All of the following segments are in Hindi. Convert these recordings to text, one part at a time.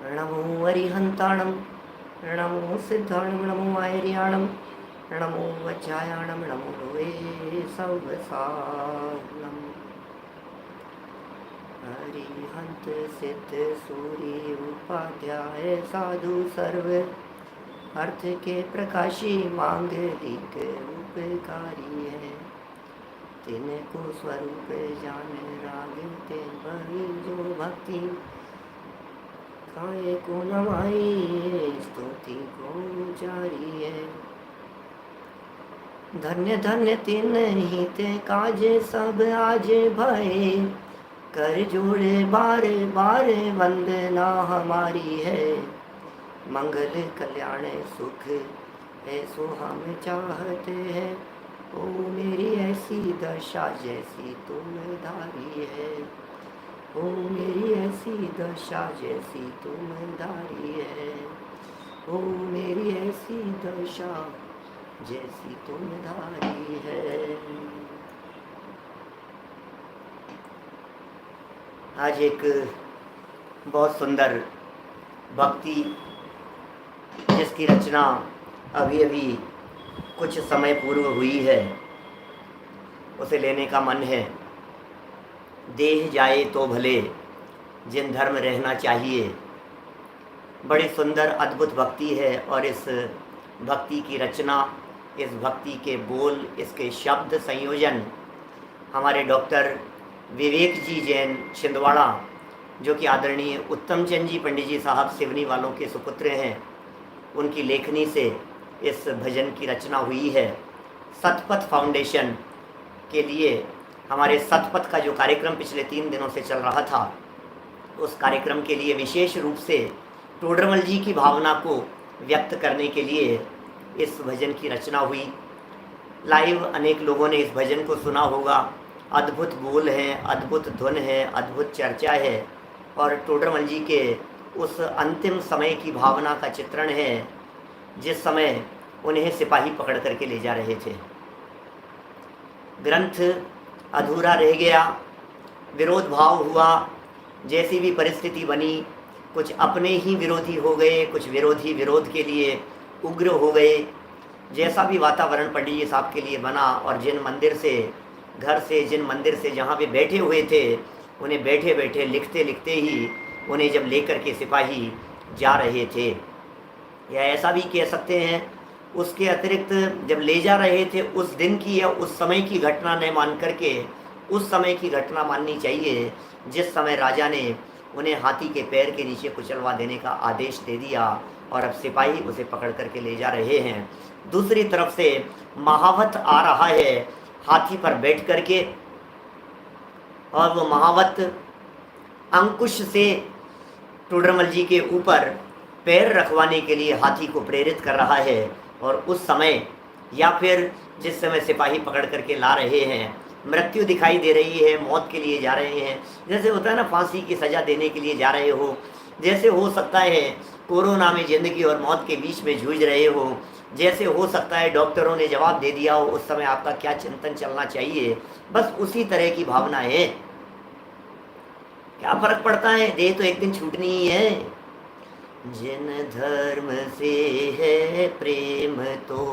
नमो अरिहंताणं नमो सिद्धाणं नमो आयर्याणं नमो वज्रायाणं नमो लोये सवसानम्। अरिहंत सिद्ध सूर्य उपाध्याय साधु सर्व अर्थ के प्रकाशी मांगलिक उपकारी है। तिनको स्वरूप जान राग ते बही जो भक्ति काय को नवाई स्तुति को जारी है। धन्य धन्य तिन ही ते काज सब आज भय कर जोड़े बारे बारे वंदना हमारी है। मंगल कल्याण सुख ऐसो हम चाहते हैं। ओ मेरी ऐसी दशा जैसी तुम धारी है। ओ मेरी ऐसी दशा जैसी तुम धारी है। ओ मेरी ऐसी दशा जैसी तुम धारी है। आज एक बहुत सुंदर भक्ति जिसकी रचना अभी अभी कुछ समय पूर्व हुई है, उसे लेने का मन है। देह जाए तो भले जिन धर्म रहना चाहिए। बड़ी सुंदर अद्भुत भक्ति है और इस भक्ति की रचना, इस भक्ति के बोल, इसके शब्द संयोजन हमारे डॉक्टर विवेक जी जैन छिंदवाड़ा, जो कि आदरणीय उत्तम चंद जी पंडित जी साहब सिवनी वालों के सुपुत्र हैं, उनकी लेखनी से इस भजन की रचना हुई है। सतपथ फाउंडेशन के लिए हमारे सतपथ का जो कार्यक्रम पिछले 3 दिनों से चल रहा था, उस कार्यक्रम के लिए विशेष रूप से टोडरमल जी की भावना को व्यक्त करने के लिए इस भजन की रचना हुई। लाइव अनेक लोगों ने इस भजन को सुना होगा। अद्भुत बोल हैं, अद्भुत धुन है, अद्भुत चर्चा है और टोडरमल जी के उस अंतिम समय की भावना का चित्रण है जिस समय उन्हें सिपाही पकड़ करके ले जा रहे थे। ग्रंथ अधूरा रह गया, विरोध भाव हुआ, जैसी भी परिस्थिति बनी, कुछ अपने ही विरोधी हो गए, कुछ विरोधी विरोध के लिए उग्र हो गए। जैसा भी वातावरण पंडित जी साहब के लिए बना और जिन मंदिर से, घर से, जिन मंदिर से जहाँ पे बैठे हुए थे, उन्हें बैठे बैठे लिखते लिखते ही उन्हें जब लेकर के सिपाही जा रहे थे, या ऐसा भी कह सकते हैं उसके अतिरिक्त जब ले जा रहे थे उस दिन की या उस समय की घटना न मान करके उस समय की घटना माननी चाहिए जिस समय राजा ने उन्हें हाथी के पैर के नीचे कुचलवा देने का आदेश दे दिया और अब सिपाही उसे पकड़ करके ले जा रहे हैं। दूसरी तरफ से महावत आ रहा है हाथी पर बैठ करके, और वो महावत अंकुश से टोडरमल जी के ऊपर पैर रखवाने के लिए हाथी को प्रेरित कर रहा है। और उस समय या फिर जिस समय सिपाही पकड़ करके ला रहे हैं, मृत्यु दिखाई दे रही है, मौत के लिए जा रहे हैं। जैसे होता है ना, फांसी की सज़ा देने के लिए जा रहे हो, जैसे हो सकता है कोरोना में ज़िंदगी और मौत के बीच में जूझ रहे हो, जैसे हो सकता है डॉक्टरों ने जवाब दे दिया हो, उस समय आपका क्या चिंतन चलना चाहिए, बस उसी तरह की भावना है। क्या फर्क पड़ता है, देह तो एक दिन छूटनी ही है। जिन धर्म से है प्रेम तो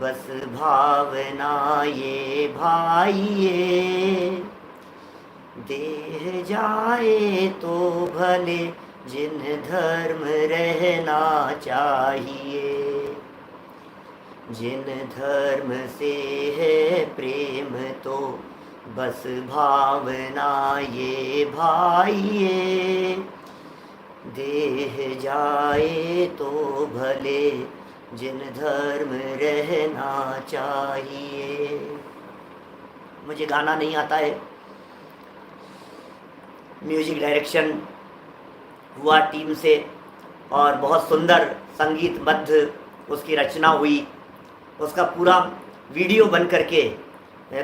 बस भावना ये भाइये। देह जाए तो भले जिन धर्म रहना चाहिए। जिन धर्म से है प्रेम तो बस भावना ये भाइये। देह जाए तो भले जिन धर्म रहना चाहिए। मुझे गाना नहीं आता है, म्यूजिक डायरेक्शन हुआ टीम से और बहुत सुंदर संगीतबद्ध उसकी रचना हुई। उसका पूरा वीडियो बन करके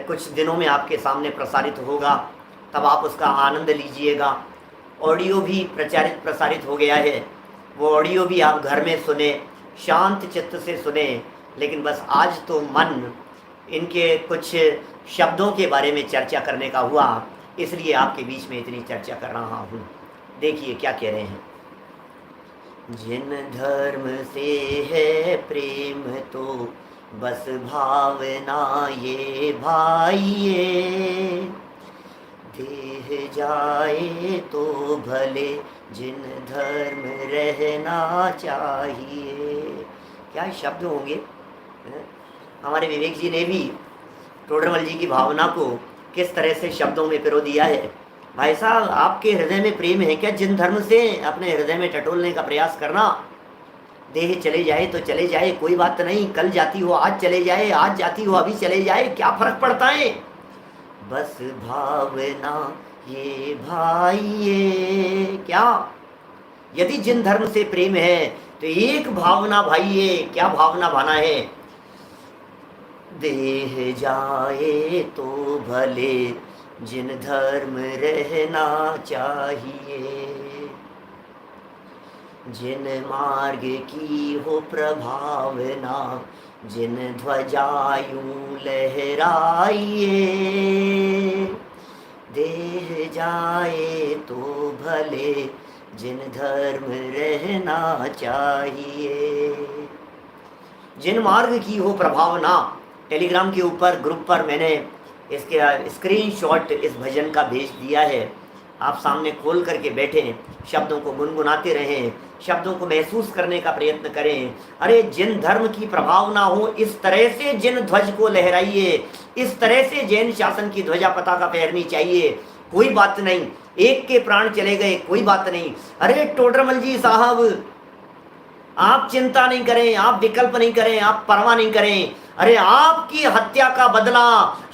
कुछ दिनों में आपके सामने प्रसारित होगा, तब आप उसका आनंद लीजिएगा। ऑडियो भी प्रसारित हो गया है, वो ऑडियो भी आप घर में सुने, शांत चित्त से सुने। लेकिन बस आज तो मन इनके कुछ शब्दों के बारे में चर्चा करने का हुआ, इसलिए आपके बीच में इतनी चर्चा कर रहा हूँ। देखिए क्या कह रहे हैं। जिन धर्म से है प्रेम तो बस भावना ये भाइये, देह जाए तो भले जिन धर्म रहना चाहिए। क्या शब्द होंगे। हमारे विवेक जी ने भी टोडरमल जी की भावना को किस तरह से शब्दों में पिरो दिया है। भाई साहब, आपके हृदय में प्रेम है क्या? जिन धर्म से अपने हृदय में टटोलने का प्रयास करना। देह चले जाए तो चले जाए, कोई बात नहीं। कल जाती हो आज चले जाए, आज जाती हो अभी चले जाए, क्या फर्क पड़ता है। बस भावना ये भाई ये। क्या? यदि जिन धर्म से प्रेम है तो एक भावना भाई ये। क्या भावना भाना है? देह जाए तो भले जिन धर्म रहना चाहिए, जिन मार्ग की हो प्रभावना, जिन ध्वजायूं लहराइए, देह जाए तो भले जिन धर्म रहना चाहिए। जिन मार्ग की हो प्रभावना। टेलीग्राम के ऊपर ग्रुप पर मैंने इसके स्क्रीनशॉट इस भजन का भेज दिया है। आप सामने खोल करके बैठें, शब्दों को गुनगुनाते रहें, शब्दों को महसूस करने का प्रयत्न करें। अरे जिन धर्म की प्रभावना हो, इस तरह से जिन ध्वज को लहराइए, इस तरह से जैन शासन की ध्वजा पताका फहरनी चाहिए। कोई बात नहीं, एक के प्राण चले गए, कोई बात नहीं। अरे टोडरमल जी साहब, आप चिंता नहीं करें, आप विकल्प नहीं करें, आप परवाह नहीं करें। अरे आपकी हत्या का बदला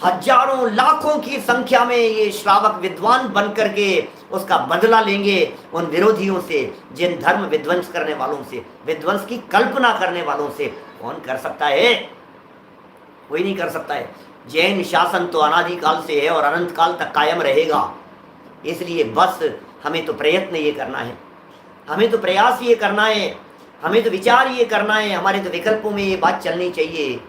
हजारों लाखों की संख्या में ये श्रावक विद्वान बन करके उसका बदला लेंगे उन विरोधियों से, जिन धर्म विध्वंस करने वालों से, विध्वंस की कल्पना करने वालों से। कौन कर सकता है? कोई नहीं कर सकता है। जैन शासन तो अनादिकाल से है और अनंत काल तक कायम रहेगा। इसलिए बस हमें तो प्रयत्न ये करना है, हमें तो प्रयास ये करना है, हमें तो विचार ये करना है, हमारे तो विकल्पों में ये बात चलनी चाहिए।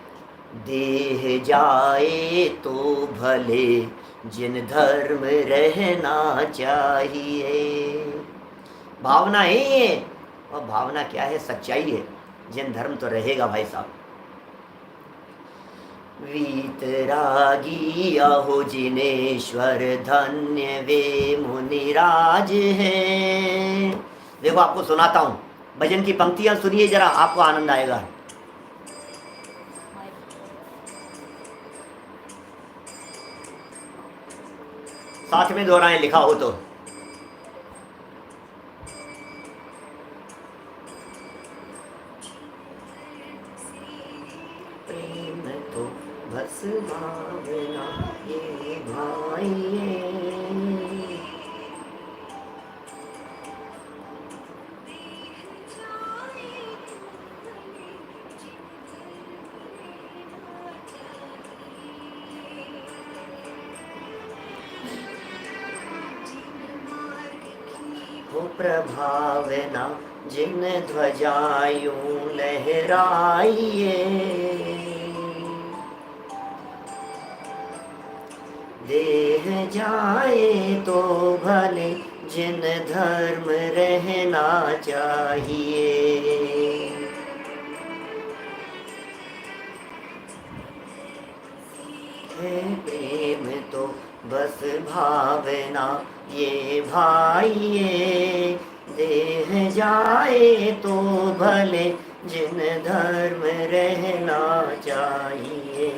देह जाए तो भले जिन धर्म रहना चाहिए। भावना है ये, और भावना क्या है? सच्चाई है। जिन धर्म तो रहेगा भाई साहब। वीतरागी अहो जिनेश्वर, धन्य वे मुनिराज हैं। देखो आपको सुनाता हूँ, भजन की पंक्तियां सुनिए जरा, आपको आनंद आएगा। साथ में दोहराएं लिखा हो तो। प्रेम तो बस भावना ये भाई। प्रभावना जिन ध्वजायूं लहराइए, देह जाए तो भले जिन धर्म रहना चाहिए। है प्रेम तो बस भावना ये भाइये, देह जाए तो भले जिन धर्म रहना चाहिए।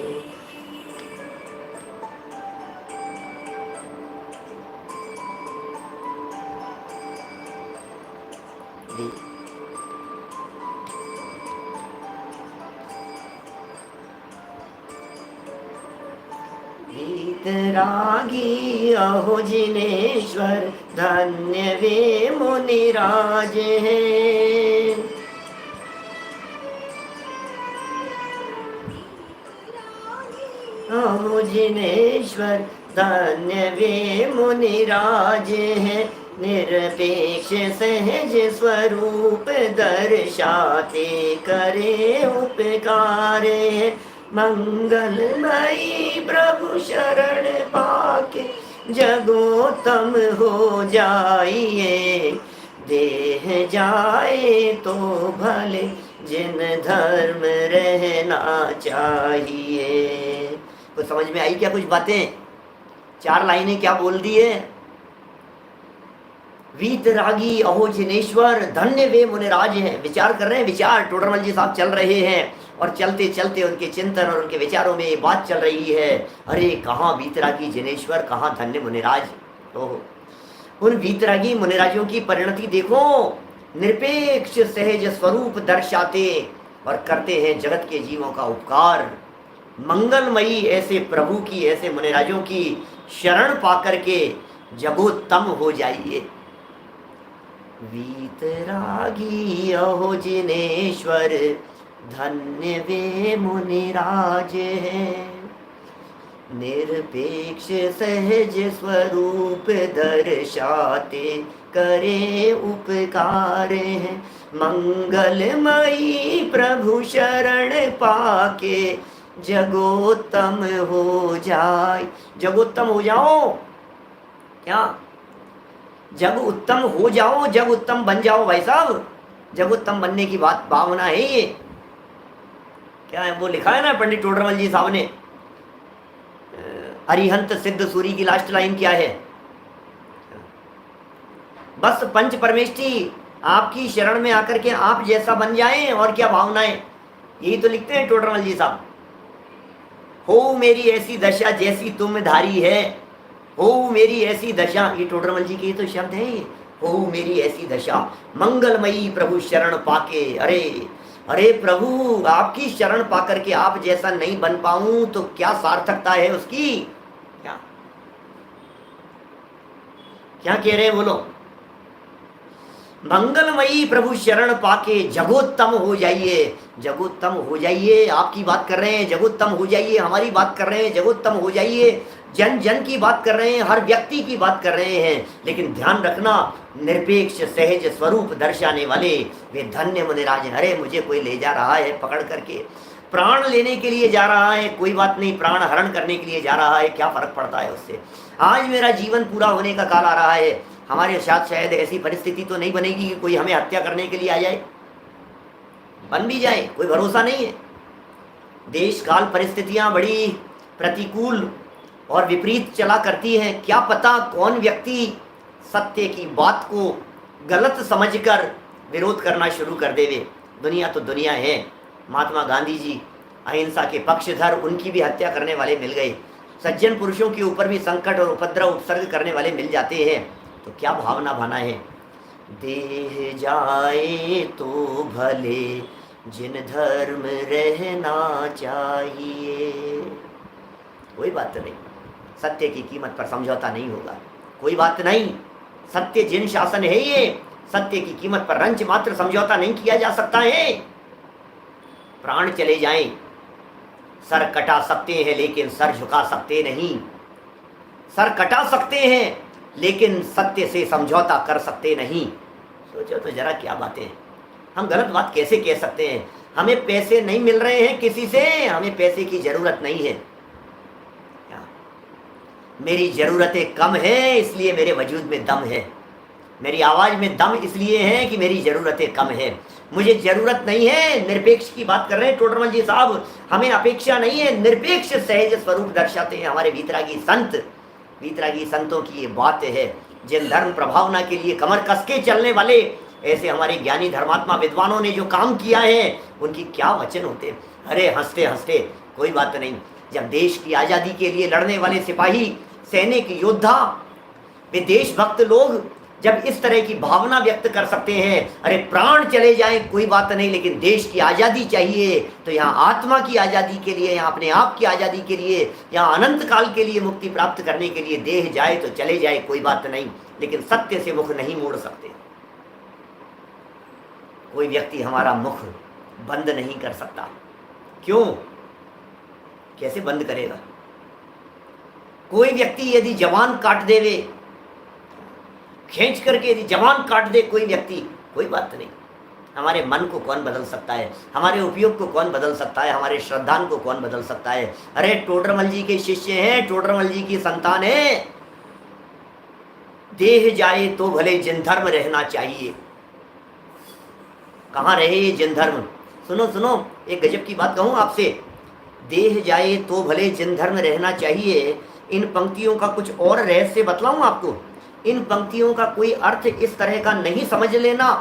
वीतरागी अहो जिनेश्वर, धन्य वे मुनिराज हैं। अहो जिनेश्वर, धन्य वे मुनिराज हैं। निरपेक्ष सहज स्वरूप दर्शाते करे उपकार। मंगलमयी प्रभु शरण पाके जगोत्तम हो जाइए, देह जाए तो भले जिन धर्म रहना चाहिए। कुछ समझ में आई क्या? कुछ बातें, 4 लाइनें क्या बोल दी है? वीतरागी अहो जिनेश्वर, धन्य वे मुनिराज हैं। विचार कर रहे हैं, विचार टोडरमल जी साहब चल रहे हैं और चलते चलते उनके चिंतन और उनके विचारों में ये बात चल रही है, अरे कहाँ वीतरागी जिनेश्वर, कहाँ धन्य मुनिराज। ओहो, उन वीतरागी मुनिराजों की परिणति देखो, निरपेक्ष सहज स्वरूप दर्शाते और करते हैं जगत के जीवों का उपकार। मंगलमयी ऐसे प्रभु की, ऐसे मुनिराजों की शरण पाकर के जगोत्तम हो जाइए। वीतरागी अहो जिनेश्वर, धन्य वे मुनिराज हैं। निरपेक्ष सहज स्वरूप दर्शाते करे उपकार हैं। मंगलमयी प्रभु शरण पाके जगोत्तम हो जाए। जगोत्तम हो जाओ, क्या जग उत्तम हो जाओ, जग उत्तम बन जाओ भाई साहब। जग उत्तम बनने की बात भावना है ये, क्या है वो लिखा है ना पंडित टोडरमल जी साहब ने। अरिहंत सिद्ध सूरी की लास्ट लाइन क्या है? बस पंच परमेष्ठी आपकी शरण में आकर के आप जैसा बन जाएं, और क्या भावनाएं, यही तो लिखते हैं टोडरमल जी साहब। हो मेरी ऐसी दशा जैसी तुम धारी है, हो मेरी ऐसी दशा, ये टोडरमल जी के तो शब्द हैं। हो मेरी ऐसी दशा, मंगलमयी प्रभु शरण पाके, अरे अरे प्रभु आपकी शरण पाकर के आप जैसा नहीं बन पाऊं तो क्या सार्थकता है उसकी? क्या क्या कह रहे हैं बोलो? मंगलमयी प्रभु शरण पाके जगोत्तम हो जाइए। जगोत्तम हो जाइए, आपकी बात कर रहे हैं, जगोत्तम हो जाइए। हमारी बात कर रहे हैं, जगोत्तम हो जाइए। जन जन की बात कर रहे हैं, हर व्यक्ति की बात कर रहे हैं। लेकिन ध्यान रखना, निरपेक्ष सहज स्वरूप दर्शाने वाले वे धन्य मुनिराज हैं। अरे मुझे कोई ले जा रहा है पकड़ करके, प्राण लेने के लिए जा रहा है, कोई बात नहीं, प्राण हरण करने के लिए जा रहा है, क्या फर्क पड़ता है उससे। आज मेरा जीवन पूरा होने का काल आ रहा है, हमारे साथ शायद ऐसी परिस्थिति तो नहीं बनेगी कि कोई हमें हत्या करने के लिए आ जाए। बन भी जाए, कोई भरोसा नहीं है। देश काल परिस्थितियां बड़ी प्रतिकूल और विपरीत चला करती हैं। क्या पता कौन व्यक्ति सत्य की बात को गलत समझकर विरोध करना शुरू कर देवे। दुनिया तो दुनिया है। महात्मा गांधी जी अहिंसा के पक्षधर, उनकी भी हत्या करने वाले मिल गए। सज्जन पुरुषों के ऊपर भी संकट और उपद्रव उपसर्ग करने वाले मिल जाते हैं। तो क्या भावना भाना है? देह जाए तो भले जिन धर्म रहना चाहिए। कोई बात नहीं, सत्य की कीमत पर समझौता नहीं होगा। कोई बात नहीं, सत्य जिन शासन है ये, सत्य की कीमत पर रंच मात्र समझौता नहीं किया जा सकता है। प्राण चले जाएं, सर कटा सकते हैं लेकिन सर झुका सकते नहीं। सर कटा सकते हैं लेकिन सत्य से समझौता कर सकते नहीं। सोचो तो जरा क्या बातें हैं। हम गलत बात कैसे कह सकते हैं? हमें पैसे नहीं मिल रहे हैं किसी से, हमें पैसे की जरूरत नहीं है। मेरी ज़रूरतें कम है इसलिए मेरे वजूद में दम है। मेरी आवाज़ में दम इसलिए है कि मेरी ज़रूरतें कम है। मुझे ज़रूरत नहीं है, निरपेक्ष की बात कर रहे हैं टोडरमल जी साहब, हमें अपेक्षा नहीं है। निरपेक्ष सहज स्वरूप दर्शाते हैं हमारे वीतरागी संत। वीतरागी संतों की ये बात है, जिन धर्म प्रभावना के लिए कमर कस के चलने वाले ऐसे हमारे ज्ञानी धर्मात्मा विद्वानों ने जो काम किया है, उनकी क्या वचन होते। अरे हंसते हंसते, कोई बात नहीं। जब देश की आज़ादी के लिए लड़ने वाले सिपाही, सैनिक, योद्धा, वे देशभक्त लोग जब इस तरह की भावना व्यक्त कर सकते हैं, अरे प्राण चले जाएं कोई बात नहीं लेकिन देश की आज़ादी चाहिए, तो यहाँ आत्मा की आज़ादी के लिए, यहाँ अपने आप की आज़ादी के लिए, यहाँ अनंत काल के लिए मुक्ति प्राप्त करने के लिए देह जाए तो चले जाए, कोई बात नहीं, लेकिन सत्य से मुख नहीं मोड़ सकते। कोई व्यक्ति हमारा मुख बंद नहीं कर सकता। क्यों? कैसे बंद करेगा? कोई व्यक्ति यदि जवान काट देवे, खींच करके यदि जवान काट दे कोई व्यक्ति, कोई बात नहीं। हमारे मन को कौन बदल सकता है? हमारे उपयोग को कौन बदल सकता है? हमारे श्रद्धान को कौन बदल सकता है? अरे टोडरमल जी के शिष्य हैं, टोडरमल जी की संतान है। देह जाए तो भले जिन धर्म रहना चाहिए। कहाँ रहे ये जिन धर्म। सुनो सुनो, एक गजब की बात कहूँ आपसे, देह जाए तो भले जिन धर्म रहना चाहिए। इन पंक्तियों का कुछ और रहस्य बतलाऊं आपको। इन पंक्तियों का कोई अर्थ इस तरह का नहीं समझ लेना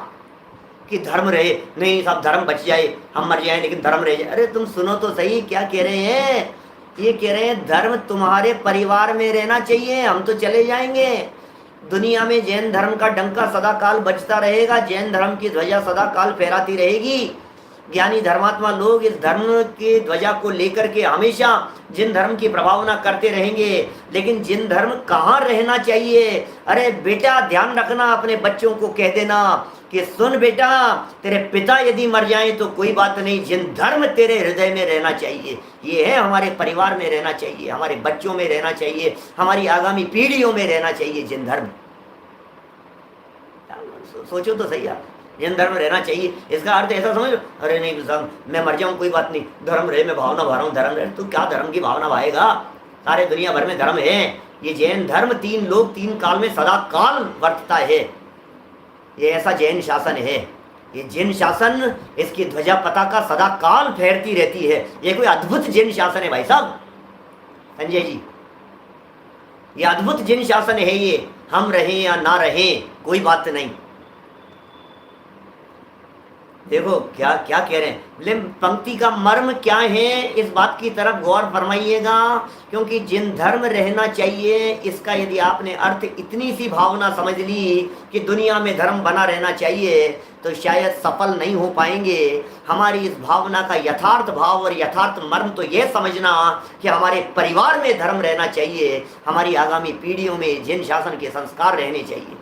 कि धर्म रहे, नहीं साहब धर्म बच जाए, हम मर जाए लेकिन धर्म रह जाए। अरे तुम सुनो तो सही, क्या कह रहे हैं। ये कह रहे हैं धर्म तुम्हारे परिवार में रहना चाहिए, हम तो चले जाएंगे। दुनिया में जैन धर्म का डंका सदा काल बजता रहेगा, जैन धर्म की ध्वजा सदा काल फहराती रहेगी। ज्ञानी धर्मात्मा लोग इस धर्म की ध्वजा को लेकर के हमेशा जिन धर्म की प्रभावना करते रहेंगे। लेकिन जिन धर्म कहाँ रहना चाहिए। अरे बेटा ध्यान रखना, अपने बच्चों को कह देना कि सुन बेटा, तेरे पिता यदि मर जाएं तो कोई बात नहीं, जिन धर्म तेरे हृदय में रहना चाहिए। ये है हमारे परिवार में रहना चाहिए, हमारे बच्चों में रहना चाहिए, हमारी आगामी पीढ़ियों में रहना चाहिए जिन धर्म। सोचो तो सही आप, जिन धर्म रहना चाहिए। इसका अर्थ ऐसा समझो, अरे नहीं साहब मैं मर जाऊं कोई बात नहीं, धर्म रहे, मैं भावना भा रहा हूँ, धर्म रहे। तो क्या धर्म की भावना भाएगा, सारे दुनिया भर में धर्म है। ये जैन धर्म 3 लोग 3 काल में सदा काल वर्तता है। ये ऐसा जैन शासन है, ये जैन शासन, इसकी ध्वजा पताका सदा काल फहरती रहती है। ये कोई अद्भुत जैन शासन है भाई साहब, संजय जी, ये अद्भुत जैन शासन है। ये हम रहें या ना रहें कोई बात नहीं। देखो क्या क्या कह रहे हैं, लेकिन पंक्ति का मर्म क्या है, इस बात की तरफ गौर फरमाइएगा। क्योंकि जिन धर्म रहना चाहिए, इसका यदि आपने अर्थ इतनी सी भावना समझ ली कि दुनिया में धर्म बना रहना चाहिए, तो शायद सफल नहीं हो पाएंगे। हमारी इस भावना का यथार्थ भाव और यथार्थ मर्म तो यह समझना कि हमारे परिवार में धर्म रहना चाहिए, हमारी आगामी पीढ़ियों में जिन शासन के संस्कार रहने चाहिए।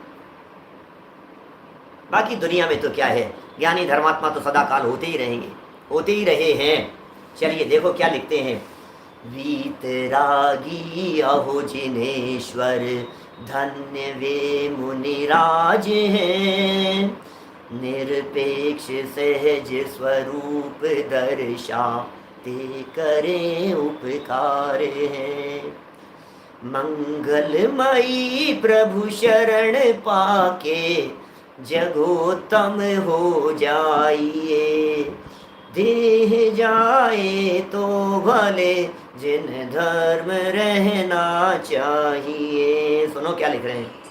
बाकी दुनिया में तो क्या है, ज्ञानी धर्मात्मा तो सदा काल होते ही रहेंगे, होते ही रहे हैं। चलिए देखो क्या लिखते हैं। वीतरागी अहो जिनेश्वर, धन्य वे मुनिराज हैं। निरपेक्ष सहज स्वरूप दर्शाते करें उपकार हैं। मंगलमयी प्रभु शरण पाके, जगोत्तम हो जाइए। देह जाए तो भले जिन धर्म रहना चाहिए। सुनो क्या लिख रहे हैं।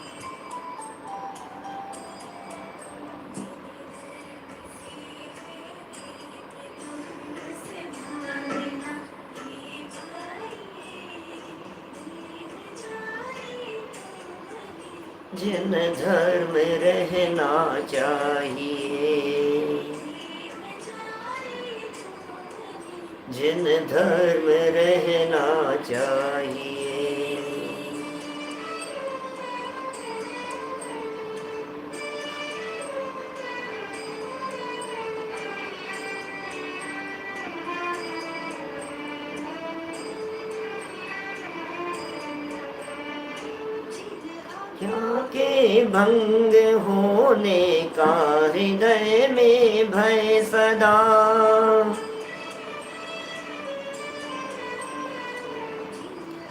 जिन धर्म रहना चाहिए, जिन धर्म रहना चाहिए। क्या के भंग होने का हृदय में भय सदा।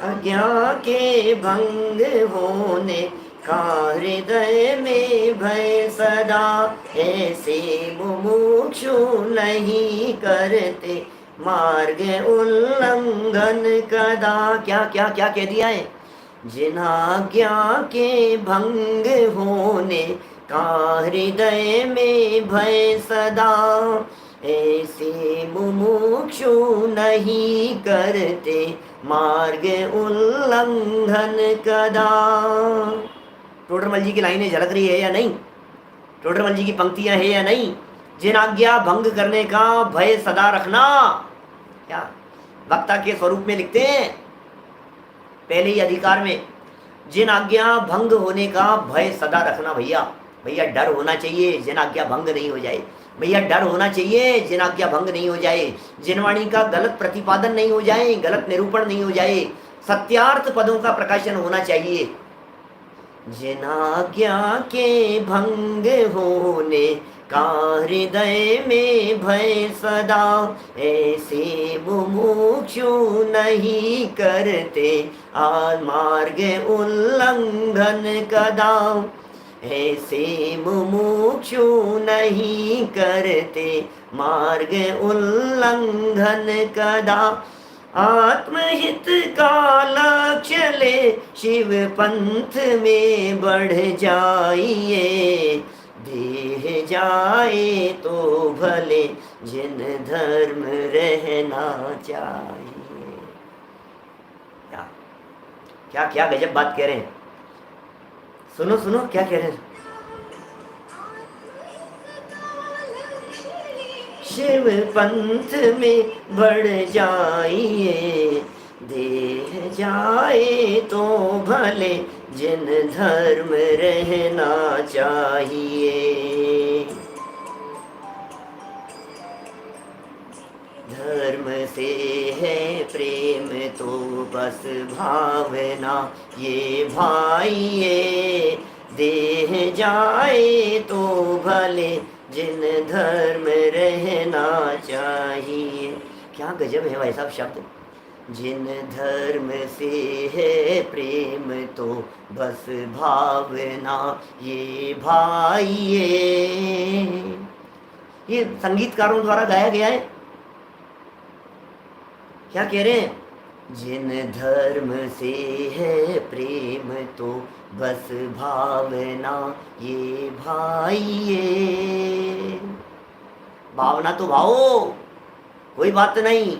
आज्ञा के भंग होने का हृदय में भय सदा। ऐसे मुमुक्षु नहीं करते मार्ग उल्लंघन कदा। क्या क्या क्या कह दिया है। जिन आज्ञा के भंग होने का हृदय में भय सदा। ऐसे मुमुक्षु नहीं करते मार्ग उल्लंघन कदा। टोडरमल जी की लाइनें झलक रही है या नहीं, टोडरमल जी की पंक्तियां है या नहीं। जिन आज्ञा भंग करने का भय सदा रखना, क्या वक्ता के स्वरूप में लिखते हैं पहले ही अधिकार में। जिन आज्ञा भंग होने का भय सदा रखना। भैया भैया डर होना चाहिए जिन आज्ञा भंग नहीं हो जाए। भैया डर होना चाहिए जिन आज्ञा भंग नहीं हो जाए, जिनवाणी का गलत प्रतिपादन नहीं हो जाए, गलत निरूपण नहीं हो जाए, सत्यार्थ पदों का प्रकाशन होना चाहिए। जिन आज्ञा के भंग होने का हृदय में भय सदा। ऐसे मुमुक्षु नहीं करते मार्ग उल्लंघन कदा। ऐसे मुमुक्षु नहीं करते मार्ग उल्लंघन कदा। आत्महित का लक्ष्य ले शिव पंथ में बढ़ जाइए। देह जाए तो भले जिन धर्म रहना चाहिए। क्या क्या क्या गजब बात कह रहे हैं। सुनो सुनो क्या कह रहे हैं। शिव पंथ में बढ़ जाइए। देह जाए तो भले जिन धर्म रहना चाहिए। धर्म से है प्रेम तो बस भावना ये भाइये। देह जाए तो भले जिन धर्म रहना चाहिए। क्या गजब है भाई साहब शब्द। जिन धर्म से है प्रेम तो बस भावना ये भाइये। ये संगीतकारों द्वारा गाया गया है। क्या कह रहे हैं। जिन धर्म से है प्रेम तो बस भावना ये भाइये। भावना तो भाओ, कोई बात नहीं।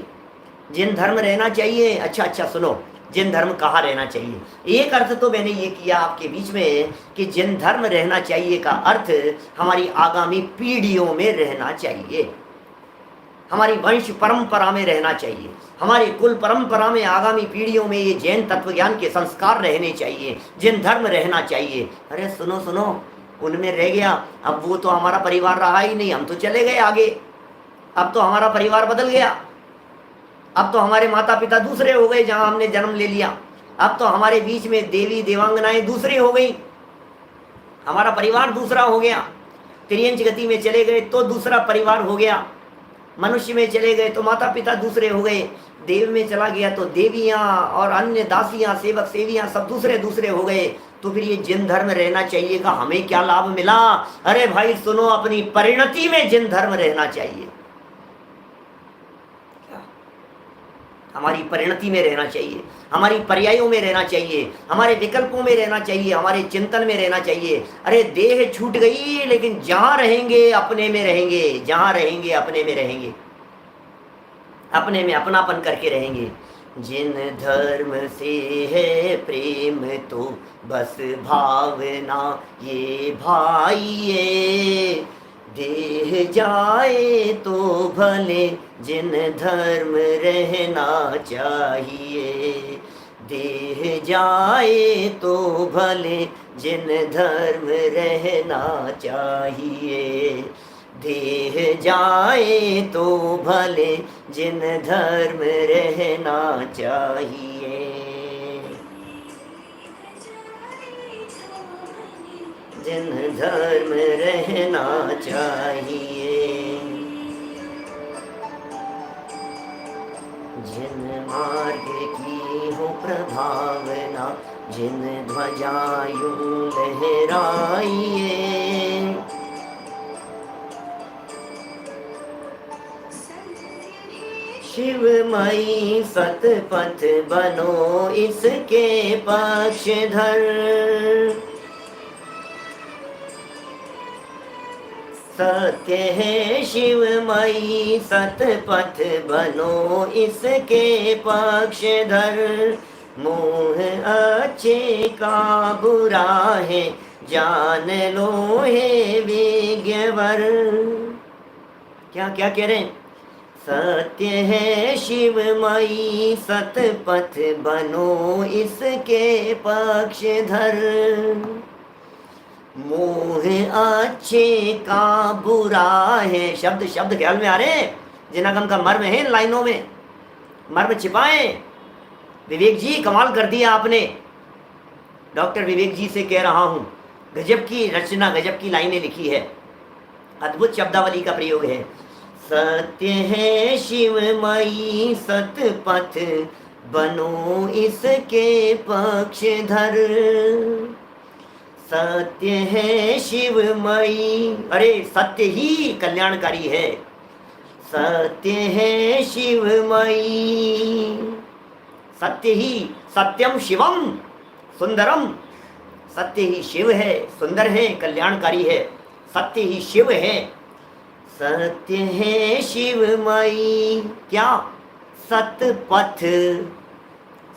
जिन धर्म रहना चाहिए। अच्छा अच्छा सुनो, जिन धर्म कहाँ रहना चाहिए। एक अर्थ तो मैंने ये किया आपके बीच में कि जिन धर्म रहना चाहिए का अर्थ हमारी आगामी पीढ़ियों में रहना चाहिए, हमारी वंश परंपरा में रहना चाहिए, हमारी कुल परंपरा में आगामी पीढ़ियों में ये जैन तत्वज्ञान के संस्कार रहने चाहिए। जिन धर्म रहना चाहिए। अरे सुनो सुनो, उनमें रह गया। अब वो तो हमारा परिवार रहा ही नहीं, हम तो चले गए आगे। अब तो हमारा परिवार बदल गया। अब तो हमारे माता पिता दूसरे हो गए जहां हमने जन्म ले लिया। अब तो हमारे बीच में देवी देवांगनाएं दूसरी हो गई, हमारा परिवार दूसरा हो गया। त्रियंच गति में चले गए तो दूसरा परिवार हो गया। मनुष्य में चले गए तो माता पिता दूसरे हो गए। देव में चला गया तो देवियां और अन्य दासियां सेवक सेवियां सब दूसरे दूसरे हो गए। तो फिर ये जिन धर्म रहना चाहिए का हमें क्या लाभ मिला। अरे भाई सुनो, अपनी परिणति में जिन धर्म रहना चाहिए। हमारी परिणति में रहना चाहिए, हमारी पर्यायों में रहना चाहिए, हमारे विकल्पों में रहना चाहिए, हमारे चिंतन में रहना चाहिए। अरे देह छूट गई लेकिन जहां रहेंगे अपने में रहेंगे, जहां रहेंगे अपने में रहेंगे, अपने में अपनापन करके रहेंगे। जिन धर्म से है प्रेम तो बस भावना ये भाइये। देह जाए तो भले जिन धर्म रहना चाहिए। देह जाए तो भले जिन धर्म रहना चाहिए। देह जाए तो भले जिन धर्म रहना चाहिए। जिन धर्म रहना चाहिए। जिन मार्ग की हो प्रभावना, जिन ध्वजायूं लहराइए। शिवमयी सतपथ बनो इसके पक्षधर। सत्य है शिवमयी सतपथ बनो इसके पक्षधर। मोह अच्छे का बुरा है जान लो हे विज्ञवर। क्या क्या कह रहे हैं। सत्य है शिवमयी सतपथ बनो इसके पक्षधर। मोह अच्छे का बुरा है। शब्द शब्द ख्याल में आ रहे हैं। जिनागम का मर्म है इन लाइनों में, मर्म छिपाए। विवेक जी कमाल कर दिया आपने। डॉक्टर विवेक जी से कह रहा हूँ, गजब की रचना, गजब की लाइनें लिखी है, अद्भुत शब्दावली का प्रयोग है। सत्य है शिवमयी सतपथ बनो इसके पक्षधर। सत्य है शिवमयी, अरे सत्य ही कल्याणकारी है, सत्य है शिवमयी, सत्य ही, सत्यम शिवम सुंदरम, सत्य ही शिव है, सुंदर है, कल्याणकारी है, सत्य ही शिव है, सत्य है शिवमयी। क्या? सतपथ,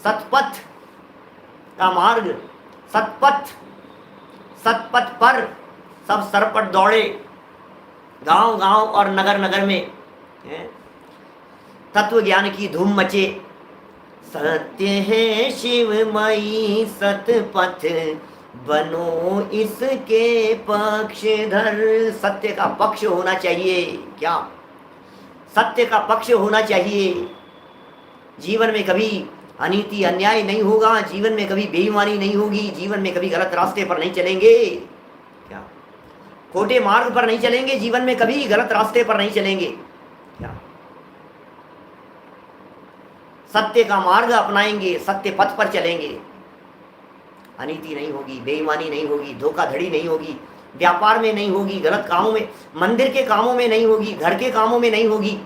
सतपथ का मार्ग, सतपथ, सतपथ पर सब सरपट दौड़े, गांव गांव और नगर नगर में तत्व ज्ञान की धूम मचे। सत्य है शिवमयी सतपथ, बनो इसके पक्षधर, सत्य का पक्ष होना चाहिए। क्या? सत्य का पक्ष होना चाहिए। जीवन में कभी अनीति अन्याय नहीं होगा, जीवन में कभी बेईमानी नहीं होगी, जीवन में कभी गलत रास्ते पर नहीं चलेंगे, क्या खोटे मार्ग पर नहीं चलेंगे, जीवन में कभी गलत रास्ते पर नहीं चलेंगे, क्या सत्य का मार्ग अपनाएंगे, सत्य पथ पर चलेंगे, अनीति नहीं होगी, बेईमानी नहीं होगी, धोखाधड़ी नहीं होगी, व्यापार में नहीं होगी, गलत कामों में, मंदिर के कामों में नहीं होगी, घर के कामों में नहीं होगी।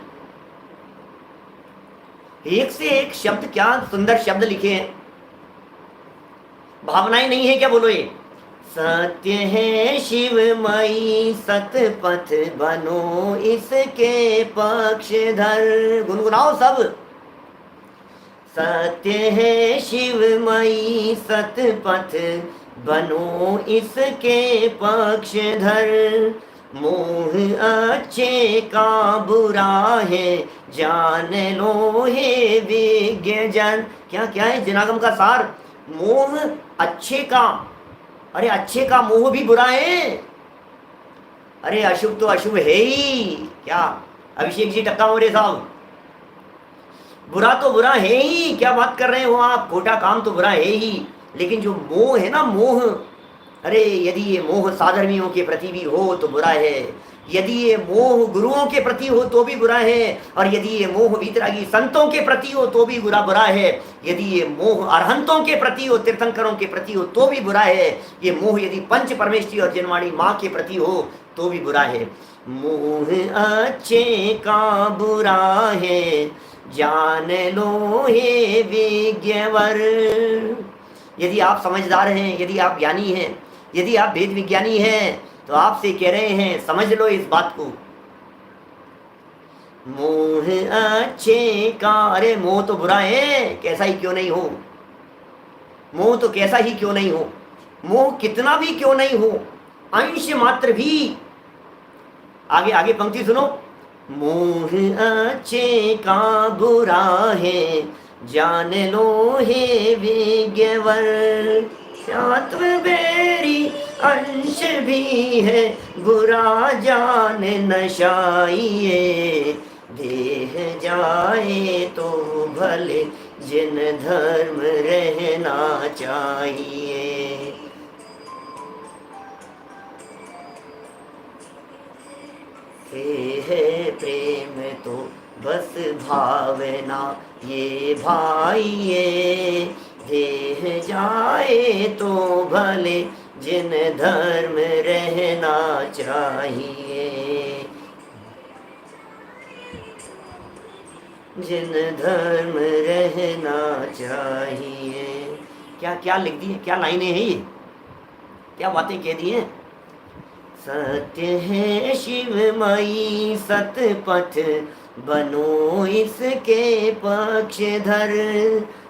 एक से एक शब्द, क्या सुंदर शब्द लिखे हैं, भावनाएं नहीं है क्या? बोलो ये सत्य है शिवमयी सतपथ, बनो इसके पक्षधर, गुनगुनाओ सब। सत्य है शिवमयी सतपथ, बनो इसके पक्षधर, मोह अच्छे का बुरा है, जान लो हे विज्ञ जन। क्या क्या है जनागम का सार? मोह अच्छे का, अरे अच्छे का मोह भी बुरा है, अरे अशुभ तो अशुभ है ही। क्या अभिषेक जी टक्का मोरे साहब, बुरा तो बुरा है ही, क्या बात कर रहे हो आप, खोटा काम तो बुरा है ही, लेकिन जो मोह है ना, मोह, अरे यदि ये मोह साधर्मियों के प्रति भी हो तो बुरा है, यदि ये मोह गुरुओं के प्रति हो तो भी बुरा है, और यदि ये मोह वीतरागी संतों के प्रति हो तो भी बुरा है, यदि ये मोह अरहंतों के प्रति हो, तीर्थंकरों के प्रति हो तो भी बुरा है, ये मोह यदि पंच परमेश्वरी और जनवाणी माँ के प्रति हो तो भी बुरा है। मोह अच्छे का बुरा है, जान लो हे विज्ञवर। यदि आप समझदार हैं, यदि आप ज्ञानी हैं, यदि आप वेद विज्ञानी हैं, तो आपसे कह रहे हैं समझ लो इस बात को। मोह अच्छे का, अरे मोह तो बुरा है, कैसा ही क्यों नहीं हो, मोह तो कैसा ही क्यों नहीं हो, मोह कितना भी क्यों नहीं हो, अंश मात्र भी। आगे आगे पंक्ति सुनो, मोह अच्छे का बुरा है, जान लो हे विज्ञवर, सत्व बेरी अंश भी है, बुरा जान नशाइए, देह जाए तो भले जिन धर्म रहना चाहिए। है प्रेम तो बस भावना ये भाइये, देह जाए तो भले जिन धर्म रहना चाहिए, जिन धर्म रहना चाहिए। क्या क्या लिख दी है, क्या लाइनें हैं ये, क्या बातें कह दी हैं। सत्य है शिवमयी सतपथ, बनो इसके पक्षधर,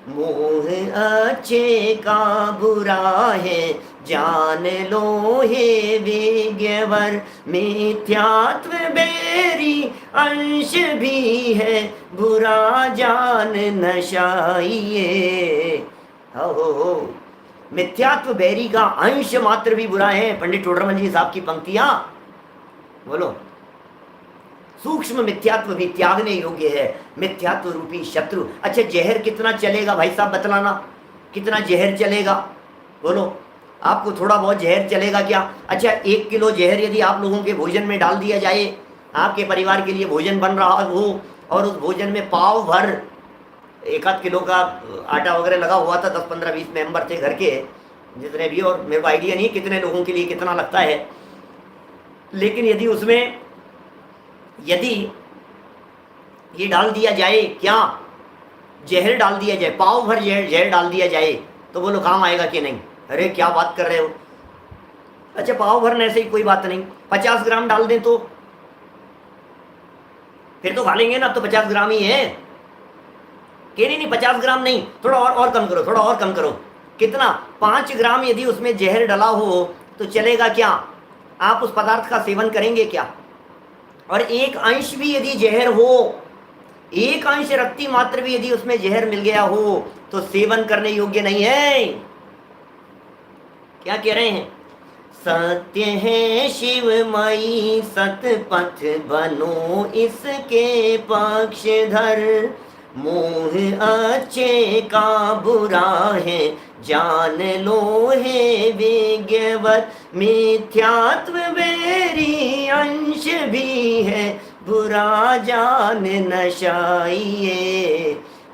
मोह अच्छे का बुरा है, जान लो हे विज्ञवर, मिथ्यात्व बेरी अंश भी है, बुरा जान नशाइए। हो मिथ्यात्व बैरी का अंश मात्र भी बुरा है। पंडित टोडरमल जी साहब की पंक्तियां, बोलो, सूक्ष्म मिथ्यात्व भी त्यागने योग्य है, मिथ्यात्व रूपी शत्रु। अच्छा जहर कितना चलेगा भाई साहब, बतलाना कितना जहर चलेगा, बोलो आपको थोड़ा बहुत जहर चलेगा क्या? अच्छा 1 किलो जहर यदि आप लोगों के भोजन में डाल दिया जाए, आपके परिवार के लिए भोजन बन रहा हो और उस भोजन में पाव भर 1 आध किलो का आटा वगैरह लगा हुआ था, 10 15 20 मेंबर थे घर के, जितने भी, और मेरे को आइडिया नहीं कितने लोगों के लिए कितना लगता है, लेकिन यदि उसमें यदि ये डाल दिया जाए, क्या जहर डाल दिया जाए, पाव भर जहर डाल दिया जाए, तो बोलो काम आएगा कि नहीं? अरे क्या बात कर रहे हो? अच्छा पाव भरने से ही कोई बात नहीं, 50 ग्राम डाल दें तो फिर तो खा लेंगे ना, अब तो 50 ग्राम ही है। कि नहीं 50 ग्राम नहीं, थोड़ा और कम करो, थोड़ा और कम करो। कितना? 5 ग्राम यदि उसमें जहर डला हो तो चलेगा क्या? आप उस पदार्थ का सेवन करेंगे क्या? और 1 अंश भी यदि जहर हो, 1 अंश रत्ती मात्र भी यदि उसमें जहर मिल गया हो तो सेवन करने योग्य नहीं है। क्या कह रहे हैं? सत्य है शिवमयी सतपथ बनो इसके पक्षधर, मोह अच्छे का बुरा है जान लो हे विज्ञवत, मिथ्यात्व बेरी अंश भी है बुरा जान नशाइए,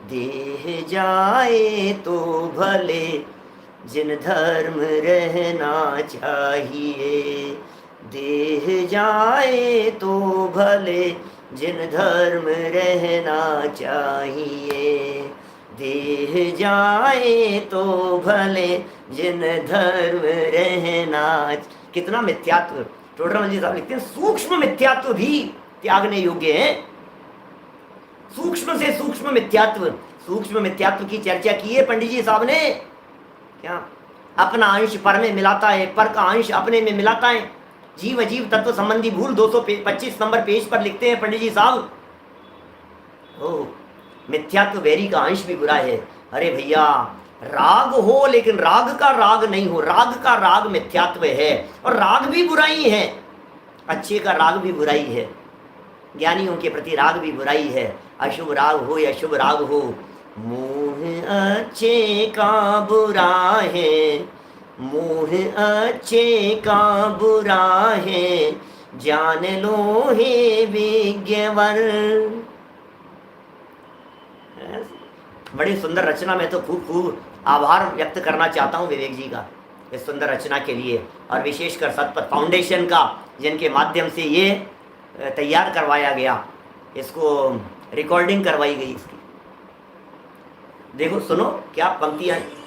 देह जाए तो भले जिन धर्म रहना चाहिए, देह जाए तो भले जिन धर्म रहना चाहिए, देह जाए तो भले जिन धर्म रहना। कितना मिथ्यात्व! टोडरमल जी साहब लिखते हैं सूक्ष्म मिथ्यात्व भी त्यागने योग्य है। सूक्ष्म से सूक्ष्म मिथ्यात्व, सूक्ष्म मिथ्यात्व की चर्चा की है पंडित जी साहब ने। क्या? अपना अंश पर में मिलाता है, पर का अंश अपने में मिलाता है। जीव अजीव तत्व संबंधी भूल 225 नंबर पेज पर लिखते हैं पंडित जी साहब। ओह, मिथ्यात्व बैरी का अंश भी बुरा है। अरे भैया राग हो लेकिन राग का राग नहीं हो, राग का राग मिथ्यात्व है, और राग भी बुराई है, अच्छे का राग भी बुराई है, ज्ञानियों के प्रति राग भी बुराई है। अशुभ राग हो या शुभ राग हो, मोह अच्छे का बुरा है, मोह अच्छे का बुरा है जान लो हे विज्ञवर। बड़ी सुंदर रचना, मैं तो खूब आभार व्यक्त करना चाहता हूँ विवेक जी का इस सुंदर रचना के लिए, और विशेषकर सतपथ फाउंडेशन का, जिनके माध्यम से ये तैयार करवाया गया, इसको रिकॉर्डिंग करवाई गई इसकी। देखो सुनो क्या पंक्तियां हैं।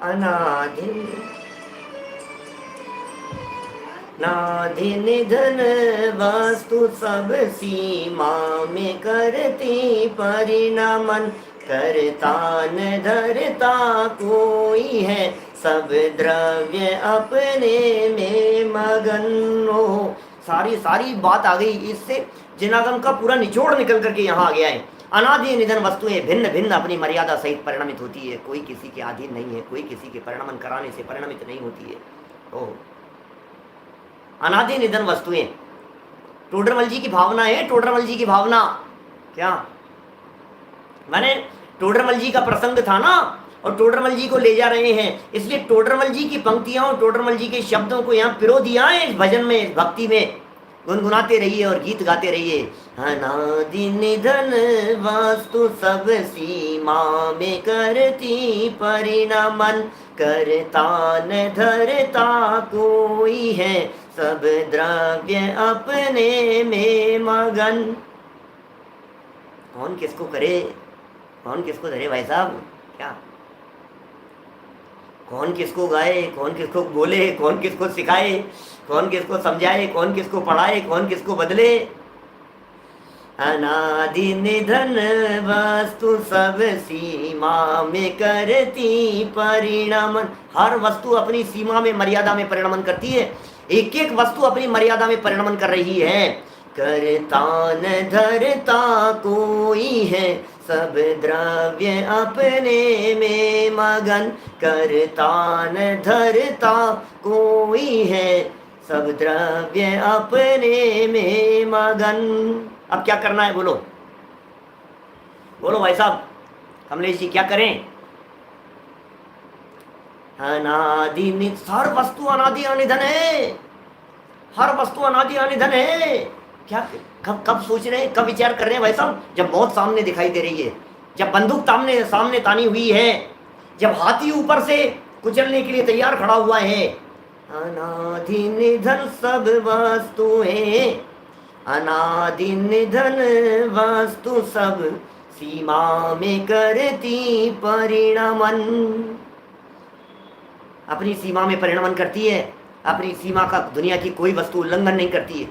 अनादि नाधि निधन वस्तु सब सीमा में करती परिणमन, करता न धरता कोई है सब द्रव्य अपने में मगन हो। सारी बात आ गई इससे, जिनागम का पूरा निचोड़ निकल करके यहाँ आ गया है। अनादि निधन वस्तुएं भिन्न भिन्न अपनी मर्यादा सहित परिणमित होती है, कोई किसी के अधीन नहीं है, कोई किसी के परिणमन कराने से परिणमित नहीं होती है। ओह, अनादि निधन वस्तुएं टोडरमल जी की भावना है। टोडरमल जी की भावना क्या मैंने, टोडरमल जी का प्रसंग था ना, और टोडरमल जी को ले जा रहे हैं, इसलिए टोडरमल जी की पंक्तियां और टोडरमल जी के शब्दों को यहाँ पिरो दिया है। इस भजन में, इस भक्ति में गुनगुनाते रहिए और गीत गाते रहिए। अनादि निधन वस्तु सब सीमा में करती परिणमन, करता न धरता कोई है सब द्रव्य अपने में मगन। कौन किसको करे, कौन किसको धरे भाई साहब? क्या कौन किसको गाए, कौन किसको बोले, कौन किसको सिखाए, कौन किसको समझाए, कौन किसको पढ़ाए, कौन किसको बदले? अनादि निधन वस्तु सब सीमा में करती परिणमन। हर वस्तु अपनी सीमा में, मर्यादा में परिणमन करती है। एक एक वस्तु अपनी मर्यादा में परिणमन कर रही है। करता न धरता कोई है सब द्रव्य अपने में मगन, करता न धरता कोई है सब द्रव्य अपने में मगन। अब क्या करना है, बोलो बोलो भाई साहब, कमलेश जी क्या करें? अनादि, हर वस्तु अनादि अनिधन है, हर वस्तु अनादि अनिधन है। क्या कब कब सोच रहे हैं, कब विचार कर रहे हैं भाई साहब? जब मौत सामने दिखाई दे रही है, जब बंदूक सामने सामने तानी हुई है, जब हाथी ऊपर से कुचलने के लिए तैयार खड़ा हुआ है। अनादि निधन सब वस्तुएं, अनादि निधन वस्तु सब सीमा में करती परिणमन। अपनी सीमा में परिणमन करती है, अपनी सीमा का दुनिया की कोई वस्तु उल्लंघन नहीं करती है।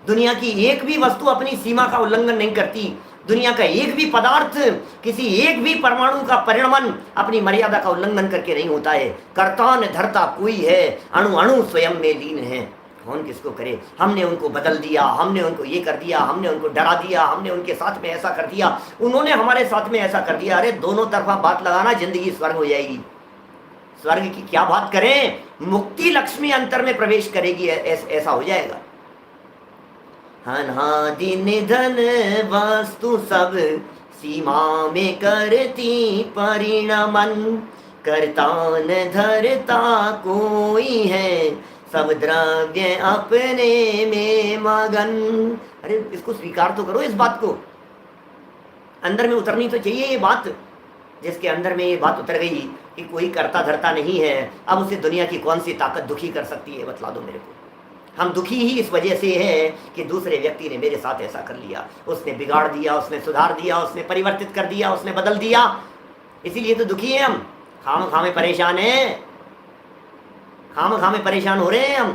दुनिया की एक भी वस्तु अपनी सीमा का उल्लंघन नहीं करती। दुनिया का एक भी पदार्थ, किसी एक भी परमाणु का परिणमन अपनी मर्यादा का उल्लंघन करके नहीं होता है। कर्ता न धरता कोई है, अणु अणु स्वयं में लीन है। कौन किसको करे? हमने उनको बदल दिया, हमने उनको ये कर दिया, हमने उनको डरा दिया, हमने उनके साथ में ऐसा कर दिया, उन्होंने हमारे साथ में ऐसा कर दिया। अरे दोनों तरफा बात लगाना, जिंदगी स्वर्ग हो जाएगी। स्वर्ग की क्या बात करें, मुक्ति लक्ष्मी अंतर में प्रवेश करेगी, ऐसा हो जाएगा। अनादि निधन वस्तु सब सीमा में करती परिणमन, करता न धरता कोई है, सब द्रव्य अपने में मगन। अरे इसको स्वीकार तो करो, इस बात को अंदर में उतरनी तो चाहिए ये बात। जिसके अंदर में ये बात उतर गई कि कोई करता धरता नहीं है, अब उसे दुनिया की कौन सी ताकत दुखी कर सकती है, बतला दो मेरे को। हम दुखी ही इस वजह से है कि दूसरे व्यक्ति ने मेरे साथ ऐसा कर लिया, उसने बिगाड़ दिया, उसने सुधार दिया, उसने परिवर्तित कर दिया, उसने बदल दिया, इसीलिए तो दुखी है हम। खाम खामे परेशान है, खाम खामे परेशान हो रहे हैं हम।